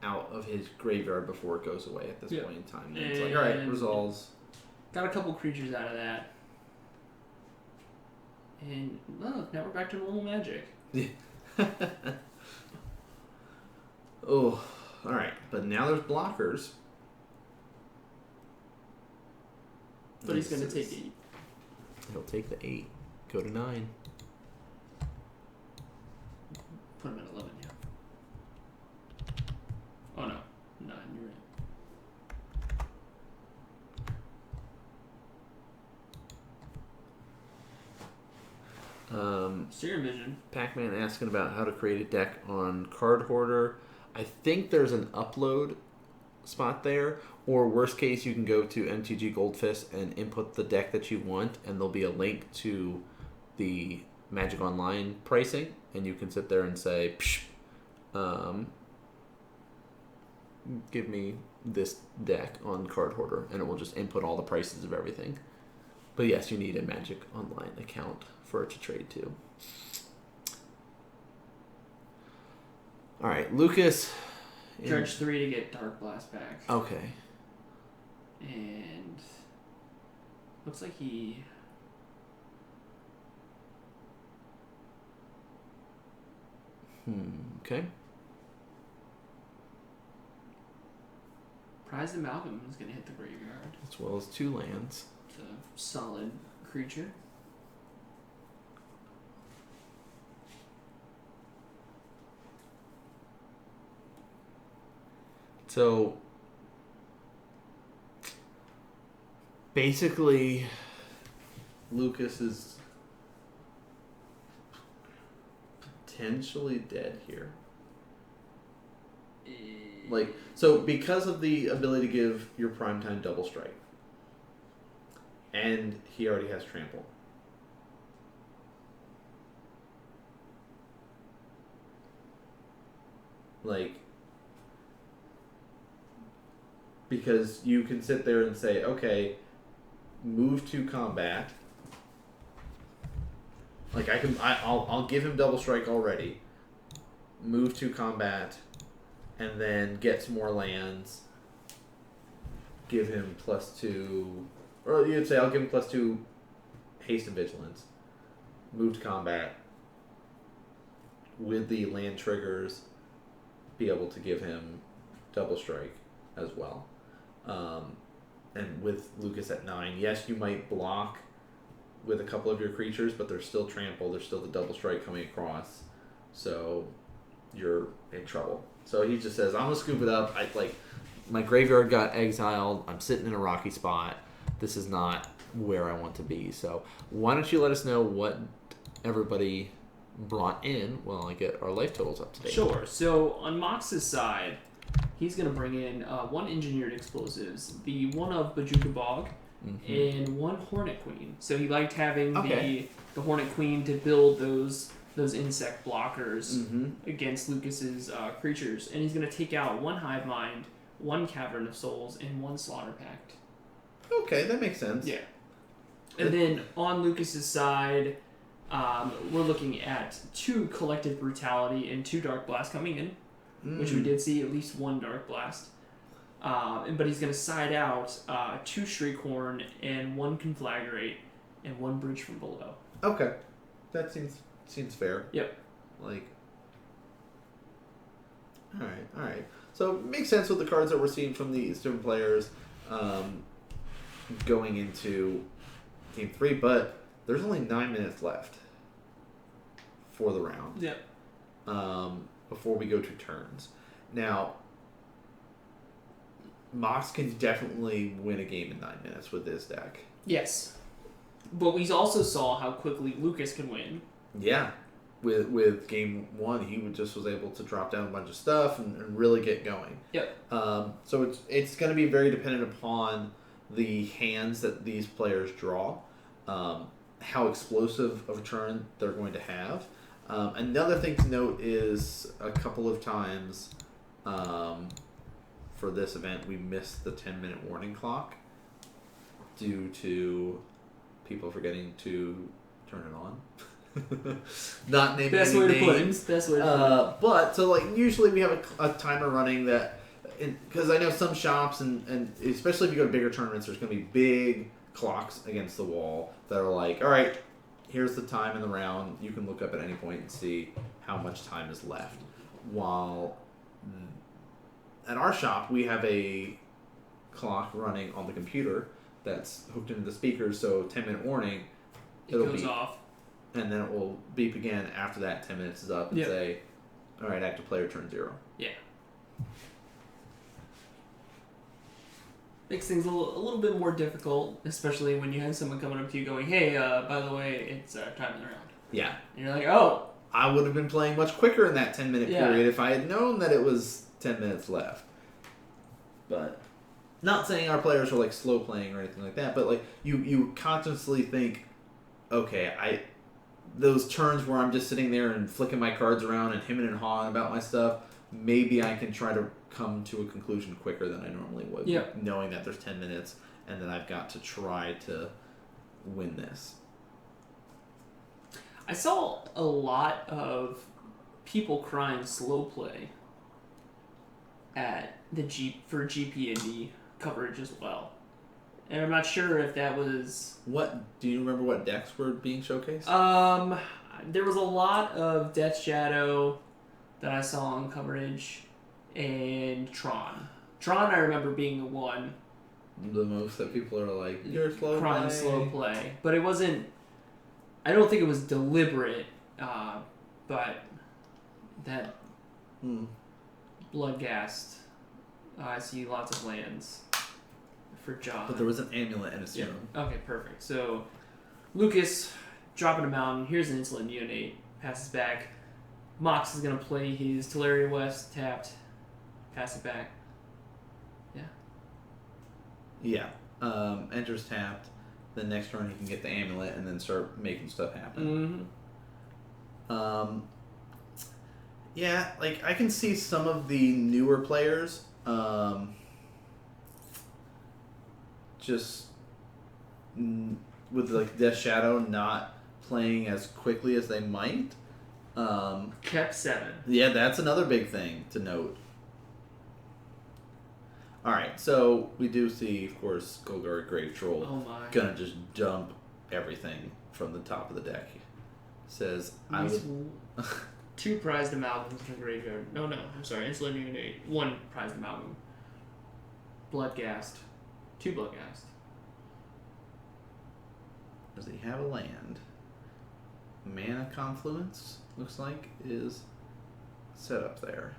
out of his graveyard before it goes away at this point in time. And it's like, alright, resolves. Got a couple creatures out of that. And, well, now we're back to normal Magic. Yeah. Oh, alright. But now there's blockers. But he's going to take 8. He'll take the 8. Go to 9. Put him at 11, yeah. Oh, no. 9, you're right. Serum Vision. Pac-Man asking about how to create a deck on Card Hoarder. I think there's an upload spot there. Or worst case, you can go to MTG Goldfist and input the deck that you want, and there'll be a link to the Magic Online pricing, and you can sit there and say, Psh, give me this deck on Card Hoarder, and it will just input all the prices of everything. But yes, you need a Magic Online account for it to trade to. All right, Lucas. Dredge 3 to get Dark Blast back. Okay. And looks like he... Okay. Prized Amalgam is going to hit the graveyard. As well as 2 lands. It's a solid creature. So, basically, Lucas is potentially dead here. Like, so because of the ability to give your primetime double strike, and he already has trample. Like, because you can sit there and say, okay, move to combat. Like I'll give him double strike already. Move to combat, and then get some more lands. Give him +2, or you'd say I'll give him +2 haste and vigilance. Move to combat. With the land triggers, be able to give him double strike as well. And with Lucas at 9, yes, you might block with a couple of your creatures, but there's still trample, there's still the double strike coming across, so you're in trouble. So he just says, I'm gonna scoop it up. My graveyard got exiled, I'm sitting in a rocky spot, this is not where I want to be. So why don't you let us know what everybody brought in while I get our life totals up to date. Sure. So on Mox's side, he's going to bring in 1 Engineered Explosives, the 1 of Bajuka Bog, and 1 Hornet Queen. So he liked having the Hornet Queen to build those insect blockers against Lucas's creatures. And he's going to take out 1 Hive Mind, 1 Cavern of Souls, and 1 Slaughter Pact. Okay, that makes sense. Yeah. And then on Lucas's side, we're looking at 2 Collective Brutality and 2 Dark Blast coming in. Which we did see at least 1 Dark Blast. But he's going to side out 2 Shriekhorn and 1 Conflagrate and 1 Bridge from Below. Okay. That seems fair. Yep. Like, alright. So it makes sense with the cards that we're seeing from the different players going into Game 3, but there's only 9 minutes left for the round. Yep. Before we go to turns. Now, Mox can definitely win a game in 9 minutes with this deck. Yes. But we also saw how quickly Lucas can win. Yeah. With game 1, he was able to drop down a bunch of stuff and really get going. Yep. So it's going to be very dependent upon the hands that these players draw, how explosive of a turn they're going to have. Another thing to note is a couple of times for this event we missed the 10-minute warning clock due to people forgetting to turn it on. Not naming Best any way to put names. it. Best way to put it. But so usually we have a timer running that, because I know some shops and especially if you go to bigger tournaments, there's going to be big clocks against the wall that are like, all right, here's the time in the round. You can look up at any point and see how much time is left. While at our shop, we have a clock running on the computer that's hooked into the speakers, so 10-minute warning. It goes off. And then it will beep again after that 10 minutes is up and say, all right, active player turn 0. Yeah. Makes things a little bit more difficult, especially when you have someone coming up to you going, hey, by the way, it's time in the round. Yeah. And you're like, oh. I would have been playing much quicker in that 10-minute period if I had known that it was 10 minutes left. But not saying our players are like slow playing or anything like that, but like you consciously think, okay, those turns where I'm just sitting there and flicking my cards around and hemming and hawing about my stuff, maybe I can try to come to a conclusion quicker than I normally would. Yep. Knowing that there's 10 minutes and that I've got to try to win this. I saw a lot of people crying slow play at the for GP&D coverage as well. And I'm not sure if that was... Do you remember what decks were being showcased? There was a lot of Death Shadow that I saw on coverage, and Tron. Tron, I remember being the one. The most that people are like, you're crying slow play. But it wasn't... I don't think it was deliberate, but that Bloodghast, I see lots of lands for John. But there was an amulet and a serum. Yeah. Okay, perfect. So, Lucas dropping a mountain. Here's an insolent neonate. Passes back. Mox is going to play his Teleria West tapped. Pass it back. Yeah. Yeah. Enters tapped. The next turn he can get the amulet and then start making stuff happen. Mm-hmm. Yeah, like I can see some of the newer players just with like Death Shadow not playing as quickly as they might. Kept 7. Yeah, that's another big thing to note. Alright, so we do see, of course, Golgari Grave Troll gonna just dump everything from the top of the deck. Says, I would... 2 prized amalgams in the graveyard. No, I'm sorry. Insolent Neonate. 1 prized amalgam. Bloodghast. 2 Bloodghast. Does he have a land? Mana Confluence, looks like, is set up there.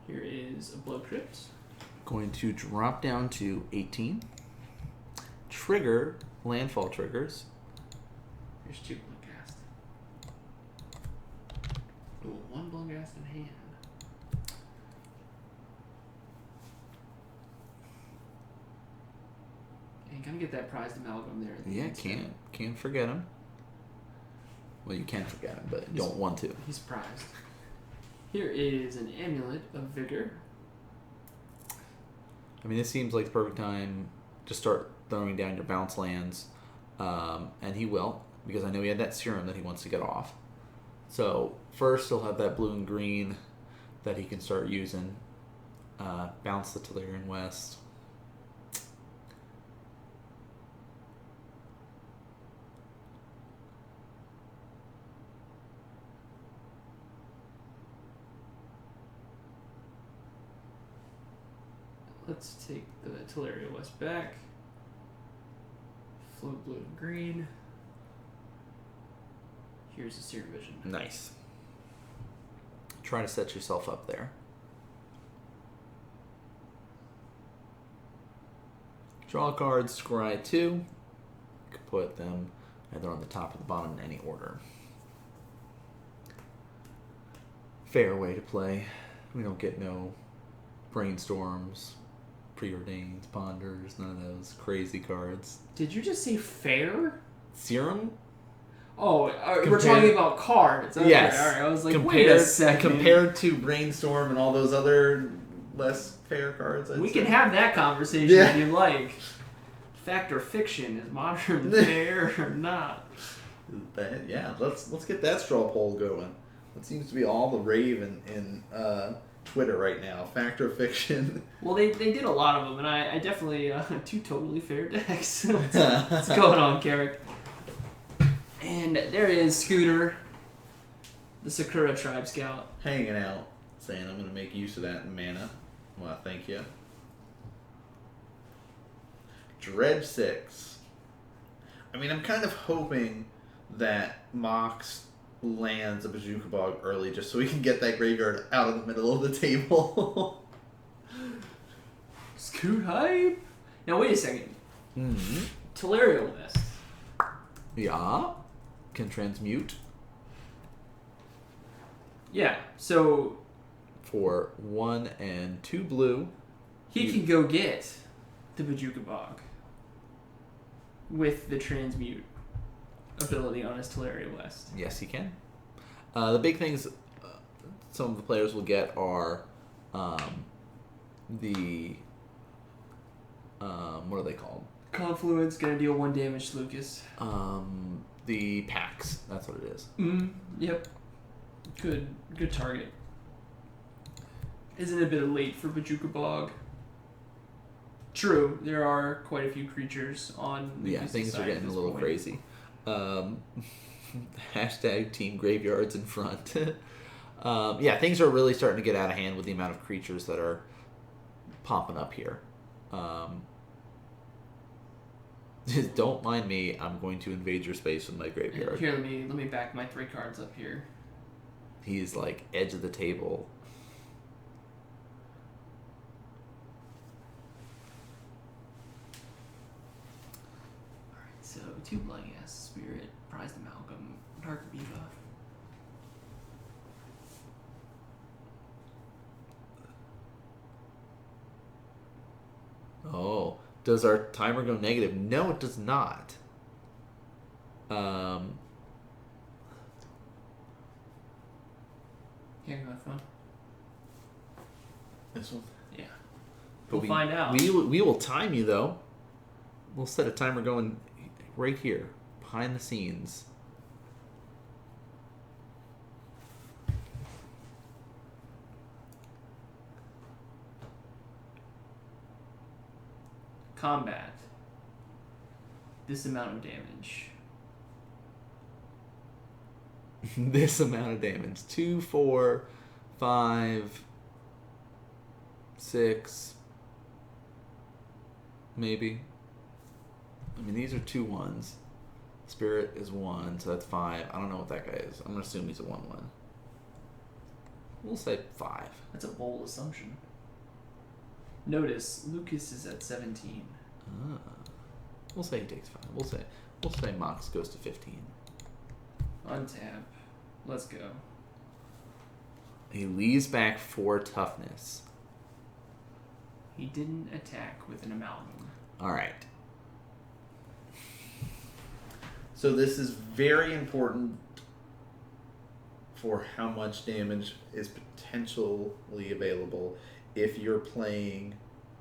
Here is a Blood Crypt. Going to drop down to 18. Trigger landfall triggers. Here's 2 Bloodghast. Ooh, 1 Bloodghast in hand. And gotta get that prized amalgam there. Yeah, can't forget him. Well, you can forget him, but don't want to. He's prized. Here is an Amulet of Vigor. I mean, this seems like the perfect time to start throwing down your bounce lands. And he will, because I know he had that serum that he wants to get off. So, first he'll have that blue and green that he can start using. Bounce the Telerian West. Let's take the Teleria West back. Float blue and green. Here's the Seer Vision. Nice. Try to set yourself up there. Draw cards, scry 2. You can put them either on the top or the bottom in any order. Fair way to play. We don't get no brainstorms, preordains, ponders, none of those crazy cards. Did you just say fair? Serum? Oh, we're talking about cards. Okay, yes. All right. I was like, wait a second. Compared to Brainstorm and all those other less fair cards, we can have that conversation if you like. Fact or fiction, is modern fair or not? But yeah, let's get that straw poll going. It seems to be all the rave in Twitter right now. Fact or fiction? Well, they did a lot of them, and I definitely 2 totally fair decks. What's going on, Carrick? And there is Scooter, the Sakura Tribe Scout. Hanging out, saying I'm going to make use of that mana. Well, thank you. Dredge 6. I mean, I'm kind of hoping that Mox lands a Bazooka Bog early just so we can get that graveyard out of the middle of the table. Scoot hype! Now, wait a second. Mm-hmm. Teleria West. Yeah. Can transmute. Yeah, so For 1 and 2 blue. he can go get the Bojuka Bog with the transmute ability on his Teleria West. Yes, he can. The big things some of the players will get are the... what are they called? Confluence, gonna deal 1 damage to Lucas. The packs. That's what it is. Yep. Good target. Isn't it a bit late for Bojuka Bog? True, there are quite a few creatures on Lucas' Yeah, things side are getting at a this little point. crazy. Hashtag team graveyards in front. Yeah, things are really starting to get out of hand with the amount of creatures that are popping up here. Just don't mind me. I'm going to invade your space with my graveyard. Here, let me back my 3 cards up here. He's like edge of the table. Alright, so 2 Bloody Ass Spirit, Prized Amalgam, Dark Viva. Oh, does our timer go negative? No, it does not. Yeah, go have fun. This one? Yeah. But We'll find out. We will time you, though. We'll set a timer going right here, behind the scenes. Combat. This amount of damage. This amount of damage. 2, 4, 5, 6, maybe. I mean, these are 2 1s. Spirit is 1, so that's 5. I don't know what that guy is. I'm going to assume he's a 1-1. We'll say 5. That's a bold assumption. Notice, Lucas is at 17. We'll say he takes 5. We'll say Mox goes to 15. Untap. Let's go. He leaves back 4 toughness. He didn't attack with an amalgam. Alright. So this is very important for how much damage is potentially available if you're playing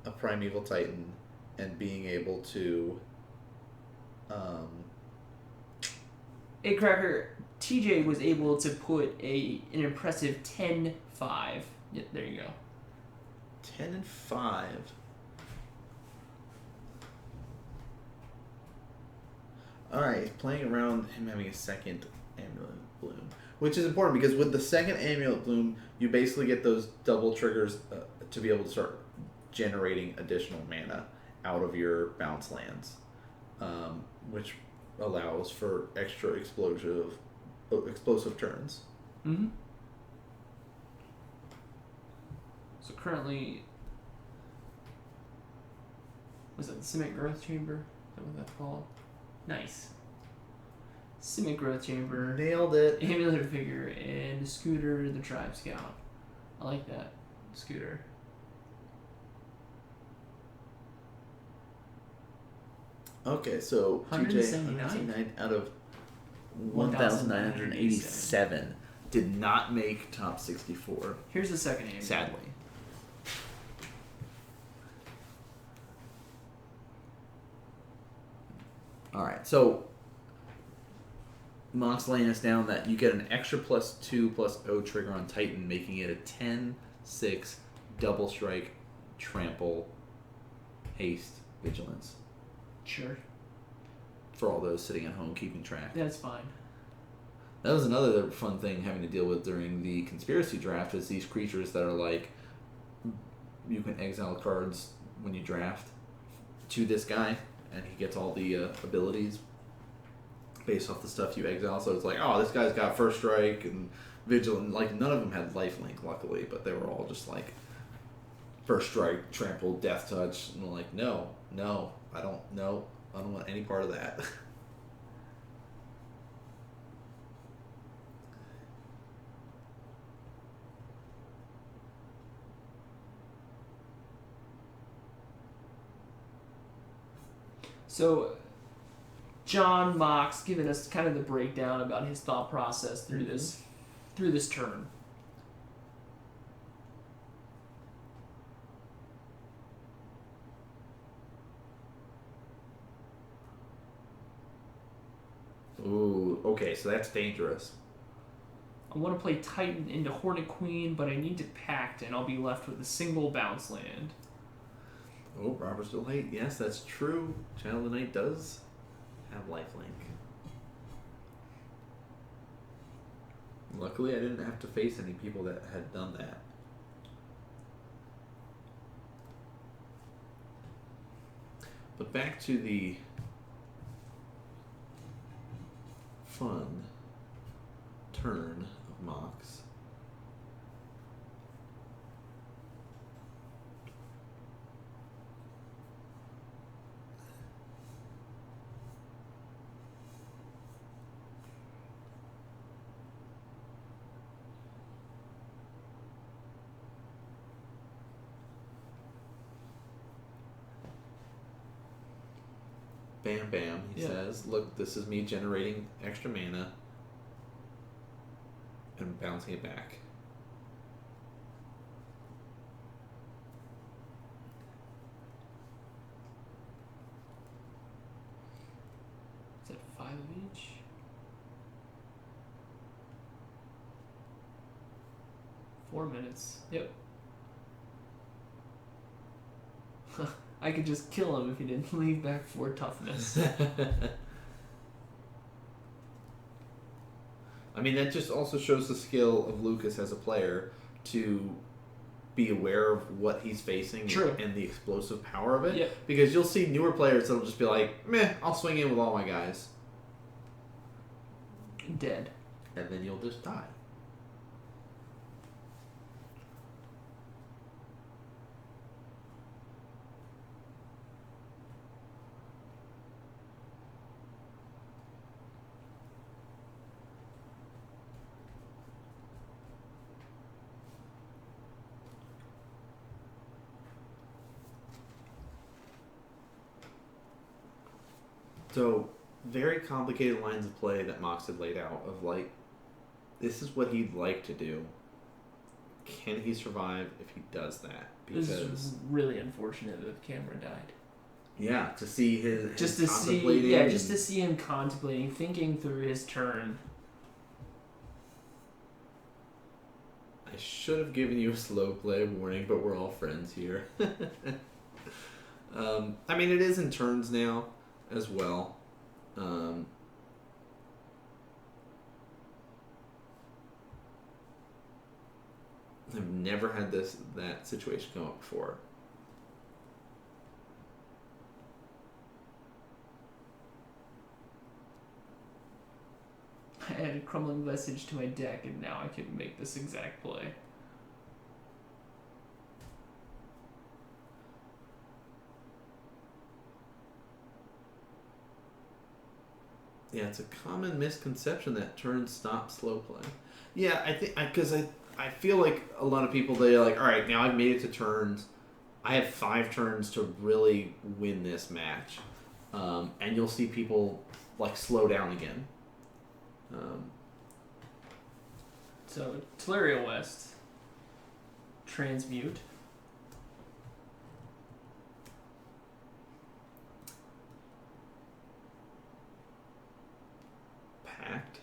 a Primeval Titan and being able to Hey Cracker, TJ was able to put an impressive 10-5. Yeah, there you go. 10 and 5. Alright, playing around him having a second Amulet Bloom. Which is important because with the second Amulet Bloom, you basically get those double triggers to be able to start generating additional mana out of your bounce lands. Which allows for extra explosive turns. Mm-hmm. So currently, was that the Simic Growth Chamber? Is that what that's called? Nice. Simic Growth Chamber. Nailed it. Amulet Figure and Scooter the Tribe Scout. I like that. Scooter. Okay, so TJ 179 out of 1,987 did not make top 64. Here's the second amulet. Sadly. Alright, so Mox laying us down that you get an extra +2/+0 trigger on Titan, making it a 10/6 double strike, trample, haste, vigilance. Sure. For all those sitting at home keeping track. That's fine. That was another fun thing having to deal with during the conspiracy draft is these creatures that are like, you can exile cards when you draft to this guy, and he gets all the abilities based off the stuff you exile. So it's like, oh, this guy's got first strike and vigilant. Like, none of them had lifelink, luckily, but they were all just like first strike, trample, death touch, and I'm like, no, I don't want any part of that. So, John Mox giving us kind of the breakdown about his thought process through this turn. Ooh, okay, so that's dangerous. I want to play Titan into Hornet Queen, but I need to Pact, and I'll be left with a single bounce land. Oh, Robert's still late. Yes, that's true. Child of the Night does have lifelink. Luckily, I didn't have to face any people that had done that. But back to the fun turn of Mox. Bam bam, he says, look, this is me generating extra mana and bouncing it back. Is that 5 of each? Four minutes. Yep. I could just kill him if he didn't leave back 4 toughness. I mean, that just also shows the skill of Lucas as a player to be aware of what he's facing and the explosive power of it. Yep. Because you'll see newer players that'll just be like, meh, I'll swing in with all my guys. Dead. And then you'll just die. So, very complicated lines of play that Mox had laid out of like, this is what he'd like to do. Can he survive if he does that? Because this is really unfortunate that Cameron died. Yeah, to see his just to see him contemplating, thinking through his turn. I should have given you a slow play warning, but we're all friends here. I mean, it is in turns now as well. I've never had that situation come up before. I added a Crumbling Vestige to my deck, and now I can make this exact play. Yeah, it's a common misconception that turns stop slow play. Yeah, I think because I feel like a lot of people, they're like, all right, now I've made it to turns. I have 5 turns to really win this match, and you'll see people like slow down again. So Teleria West, transmute. Pact.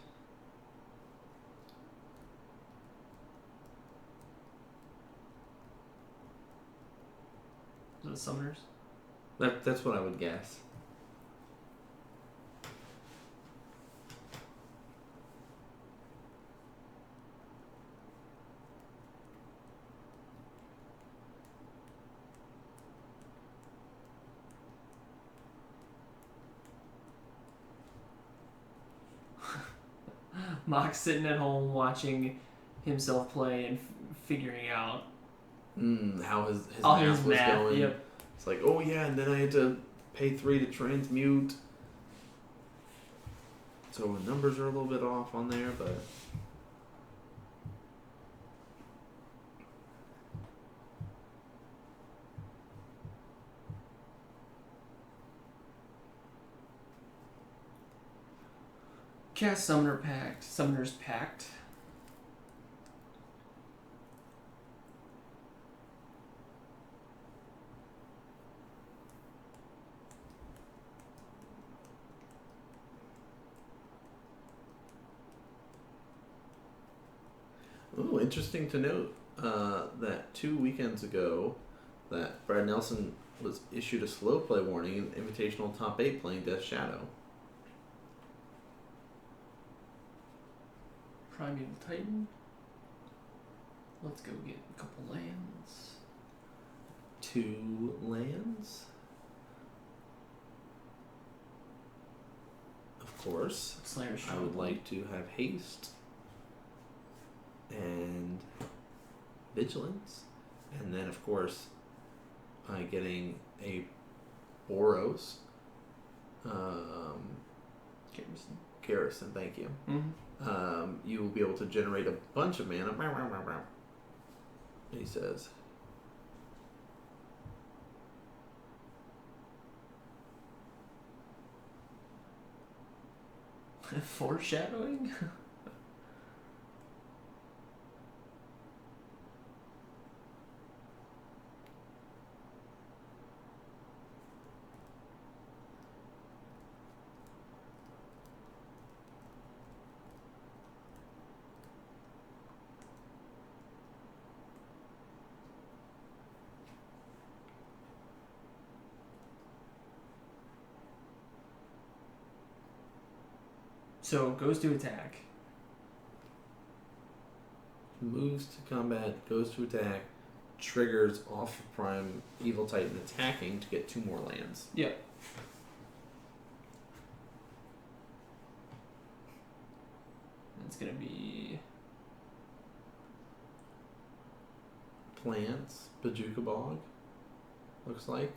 The summoners. That's what I would guess. Mox sitting at home watching himself play and figuring out how his all math his was math. going. Yep. It's like, oh yeah, and then I had to pay 3 to transmute. So the numbers are a little bit off on there, but Cast Summoner Pact. Summoner's Pact. Oh, interesting to note that 2 weekends ago, that Brad Nelson was issued a slow play warning in Invitational Top 8 playing Death Shadow. Primeval Titan. Let's go get a couple lands. 2 lands. Of course, Slayer's I would like to have haste and vigilance, and then of course getting a Boros Garrison, thank you. Mm-hmm. You will be able to generate a bunch of mana. He says. Foreshadowing? So, goes to attack. Moves to combat, goes to attack, triggers off of Prime Evil Titan attacking to get 2 more lands. Yep. It's gonna be Plants, Bajuka Bog, looks like.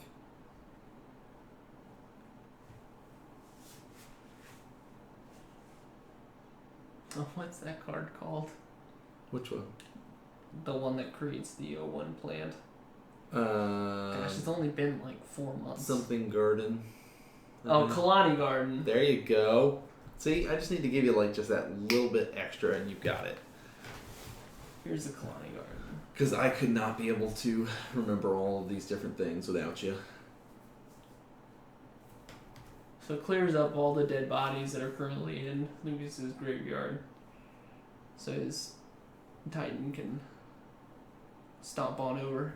oh, what's that card called? Which one? The one that creates the 01 plant. Gosh, it's only been like 4 months. Something Garden. Oh, Kalani Garden. There you go. See, I just need to give you like just that little bit extra, and you've got it. Here's the Kalani Garden. Because I could not be able to remember all of these different things without you. So it clears up all the dead bodies that are currently in Lucas's graveyard. So his Titan can stomp on over.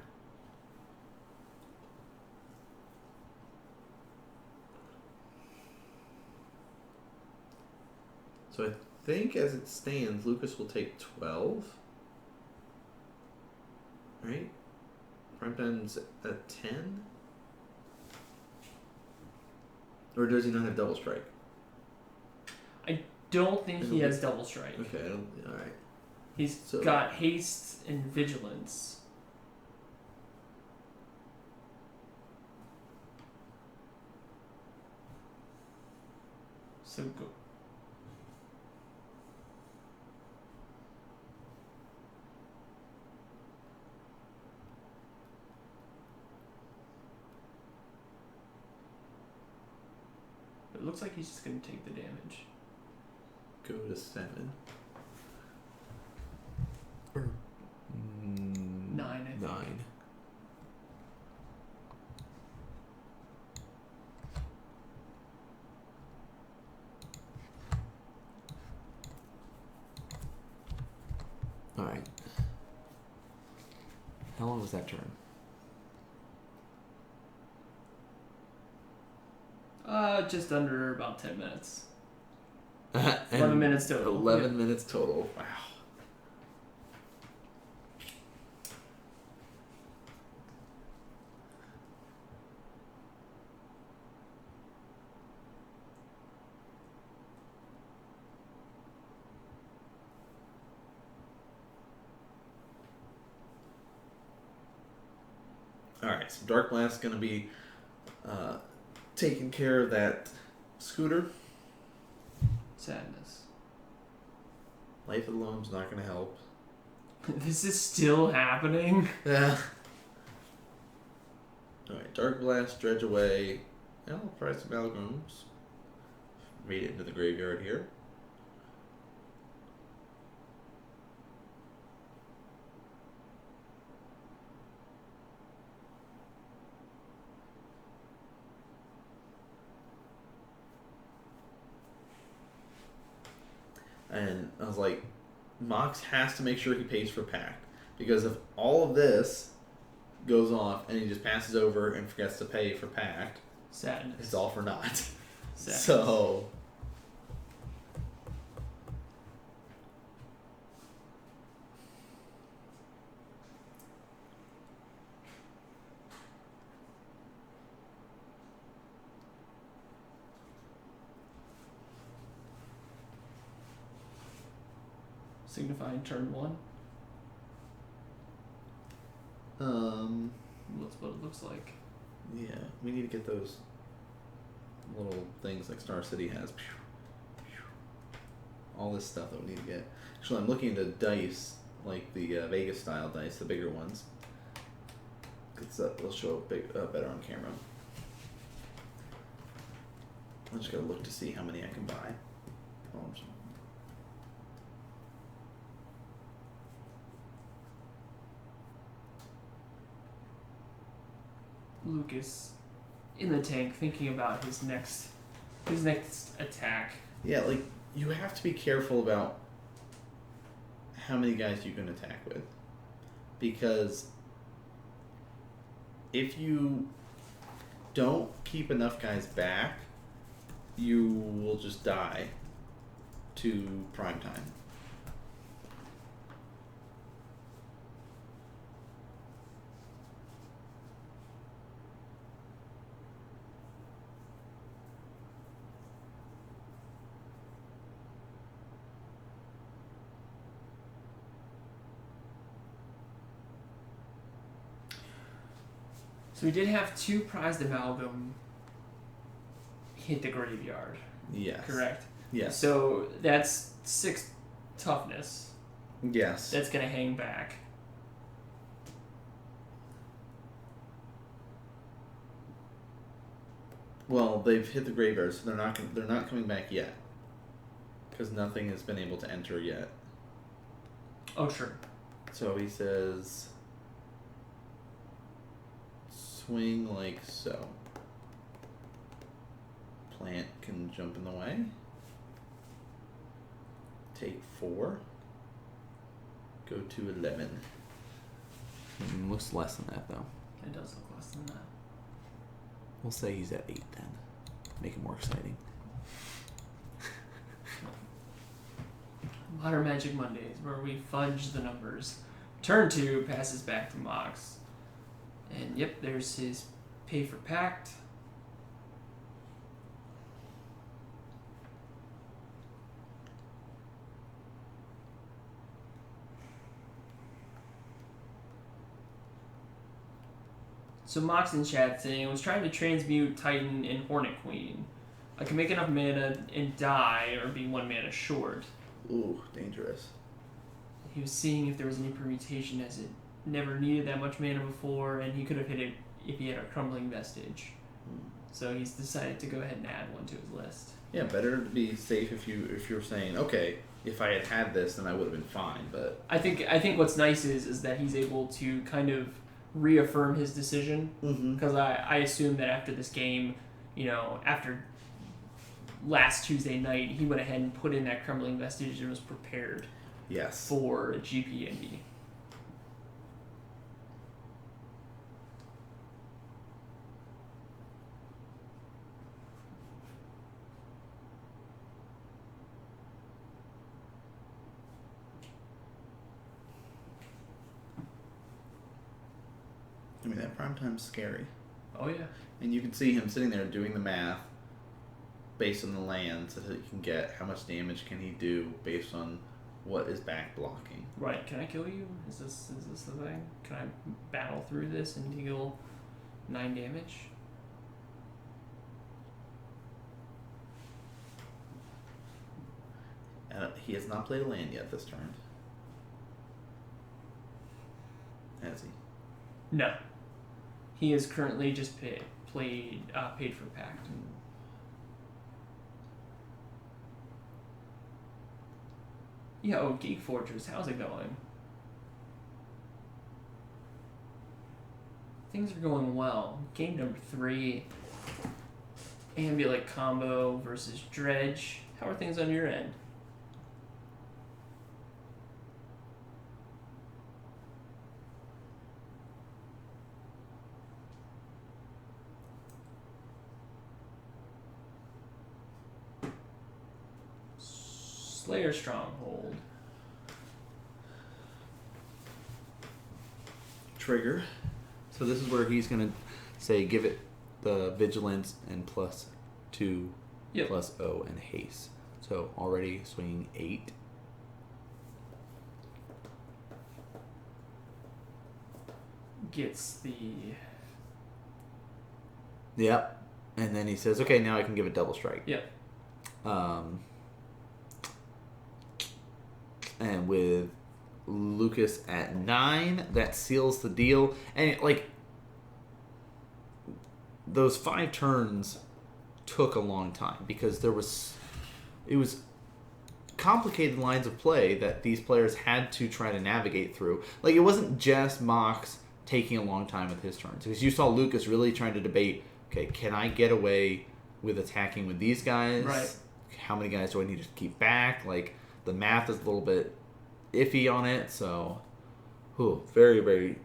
So I think as it stands, Lucas will take 12. Right? Primetime's at 10? Or does he not have double strike? I don't think he has double strike. Okay, alright. He's got haste and vigilance. So go. It looks like he's just going to take the damage. Go to 7. 9, I think. 9. Alright. How long was that turn? Just under about 10 minutes. 11 minutes total. 11 minutes total. Wow. Alright, so Dark Blast's going to be taking care of that scooter. Sadness. Life of the Loam's not going to help. This is still happening? Yeah. Alright, Dark Blast, Dredge away. I'll try some Algorums. Read it into the graveyard here. I was like, Mox has to make sure he pays for Pact. Because if all of this goes off and he just passes over and forgets to pay for Pact, sadness. It's all for naught. Sadness. So... Signifying turn 1. That's what it looks like. Yeah, we need to get those little things like Star City has. All this stuff that we need to get. Actually, I'm looking into dice, like the Vegas style dice, the bigger ones. Cause they'll show up better on camera. I just gotta look to see how many I can buy. Lucas in the tank thinking about his next attack. Yeah, like you have to be careful about how many guys you can attack with. Because if you don't keep enough guys back, you will just die to prime time. So we did have 2 prized amalgam hit the graveyard. Yes. Correct? Yes. So that's 6 toughness. Yes. That's going to hang back. Well, they've hit the graveyard, so they're not coming back yet. Because nothing has been able to enter yet. Oh, sure. So he says... swing like so. Plant can jump in the way. Take 4. Go to 11. Looks less than that though. It does look less than that. We'll say he's at 8 then. Make it more exciting. Modern Magic Mondays, where we fudge the numbers. Turn 2 passes back to Mox. And yep, there's his pay for Pact. So Mox in chat saying, I was trying to transmute Titan and Hornet Queen. I can make enough mana and die or be 1 mana short. Ooh, dangerous. He was seeing if there was any permutation as it never needed that much mana before, and he could have hit it if he had a Crumbling Vestige. So he's decided to go ahead and add 1 to his list. Yeah, better to be safe if you're saying, okay, if I had this, then I would have been fine. But I think what's nice is that he's able to kind of reaffirm his decision, because I assume that after this game, after last Tuesday night, he went ahead and put in that Crumbling Vestige and was prepared. Yes. For GPND. I mean, that prime time's scary. Oh, yeah. And you can see him sitting there doing the math based on the land so that he can get how much damage can he do based on what is back blocking. Right. Can I kill you? Is this the thing? Can I battle through this and deal 9 damage? He has not played a land yet this turn. Has he? No. He is currently just paid for Pact. Yo, Geek Fortress, how's it going? Things are going well. Game number 3. Amulet combo versus Dredge. How are things on your end? Slayer Stronghold. Trigger. So this is where he's going to say give it the Vigilance and +2, +0, and Haste. So already swinging 8. Gets the... Yep. And then he says, okay, now I can give it double strike. Yep. And with Lucas at 9, that seals the deal. And those 5 turns took a long time because it was complicated lines of play that these players had to try to navigate through. It wasn't just Mox taking a long time with his turns, because you saw Lucas really trying to debate, okay, can I get away with attacking with these guys? Right. How many guys do I need to keep back? The math is a little bit iffy on it, so very, very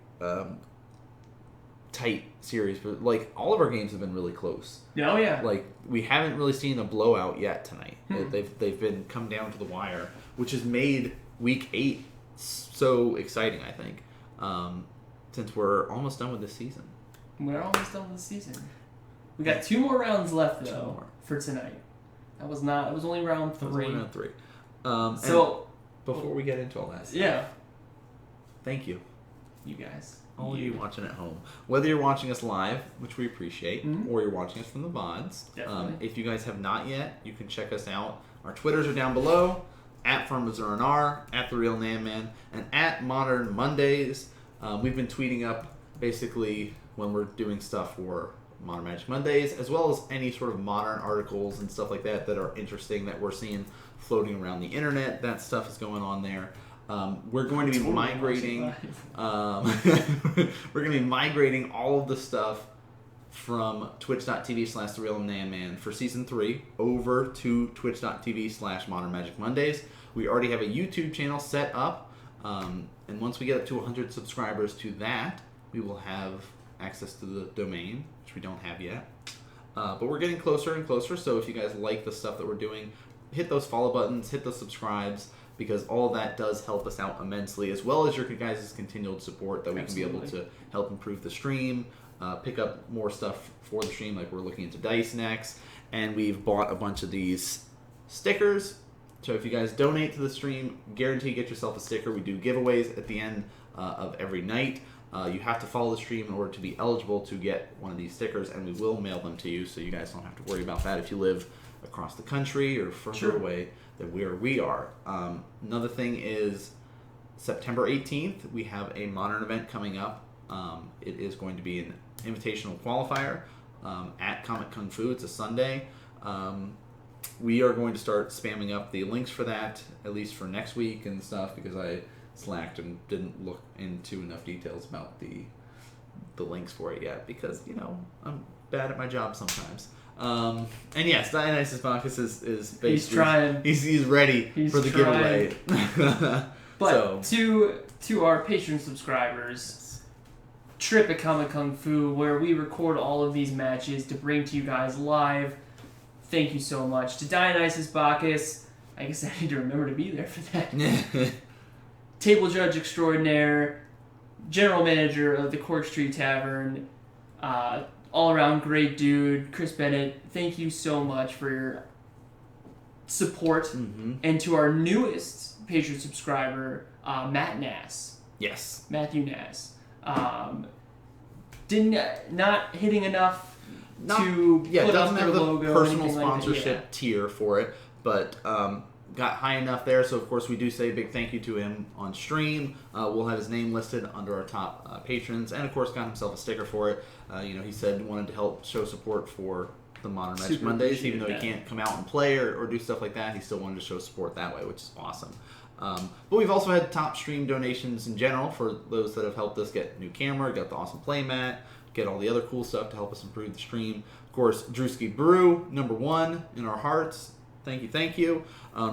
tight series. But all of our games have been really close. Oh yeah. We haven't really seen a blowout yet tonight. They've been come down to the wire, which has made week 8 so exciting, I think. Since we're almost done with this season. We're almost done with the season. We got 2 more rounds left though for tonight. It was only round 3. It was only round 3. So before we get into all that, yeah. Thank you. You guys. All of you watching at home. Whether you're watching us live, which we appreciate, or you're watching us from the VODs. Definitely. If you guys have not yet, you can check us out. Our Twitters are down below, at FarmersRNR, at The Real Nanman, and at Modern Mondays. We've been tweeting up basically when we're doing stuff for Modern Magic Mondays, as well as any sort of modern articles and stuff like that that are interesting that we're seeing floating around the internet. That stuff is going on there. We're going to be migrating. We're going to be migrating all of the stuff from twitch.tv/TheRealNanman for Season 3 over to twitch.tv/Modern Magic Mondays. We already have a YouTube channel set up, and once we get up to 100 subscribers to that, we will have access to the domain, which we don't have yet. But we're getting closer and closer, so if you guys like the stuff that we're doing, hit those follow buttons, hit the subscribes, because all of that does help us out immensely, as well as your guys' continued support that we can be able to help improve the stream, pick up more stuff for the stream, like we're looking into dice next, and we've bought a bunch of these stickers. So if you guys donate to the stream, guarantee get yourself a sticker. We do giveaways at the end of every night. You have to follow the stream in order to be eligible to get one of these stickers, and we will mail them to you, so you guys don't have to worry about that if you live across the country or further away than where we are. Another thing is September 18th, we have a Modern event coming up. It is going to be an invitational qualifier at Comic Kung Fu. It's a Sunday. We are going to start spamming up the links for that, at least for next week and stuff, because I slacked and didn't look into enough details about the links for it yet, because, I'm bad at my job sometimes. And yes, Dionysus Bacchus is basically... He's trying. He's ready for the giveaway. But to our Patreon subscribers, Trip at Comic Kung Fu, where we record all of these matches to bring to you guys live. Thank you so much. To Dionysus Bacchus, I guess I need to remember to be there for that. Table Judge Extraordinaire, General Manager of the Cork Street Tavern, all-around great dude, Chris Bennett, thank you so much for your support. Mm-hmm. And to our newest Patreon subscriber, Matt Nass. Yes. Matthew Nass. Not hitting enough to put up their logo. Doesn't have the personal sponsorship tier for it, but got high enough there, so of course we do say a big thank you to him on stream. We'll have his name listed under our top patrons, and of course got himself a sticker for it. He said he wanted to help show support for the Modern Magic Mondays, even though he can't come out and play or do stuff like that. He still wanted to show support that way, which is awesome. But we've also had top stream donations in general for those that have helped us get a new camera, got the awesome playmat, get all the other cool stuff to help us improve the stream. Of course, Drewski Brew, #1 in our hearts. Thank you.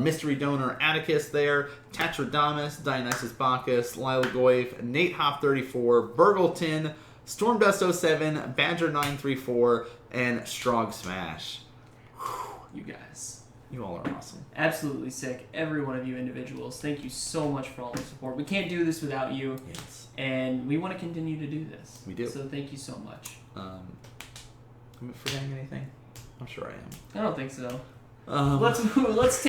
Mystery donor Atticus there, Tatradamus, Dionysus Bacchus, Lyle Goyf, Nate Hop 34, Burgleton, Stormdust 07, Badger 934, and Strog Smash. You guys. You all are awesome. Absolutely sick. Every one of you individuals. Thank you so much for all the support. We can't do this without you. Yes. And we want to continue to do this. We do. So thank you so much. Am I forgetting anything? I'm sure I am. I don't think so. Let's Let's take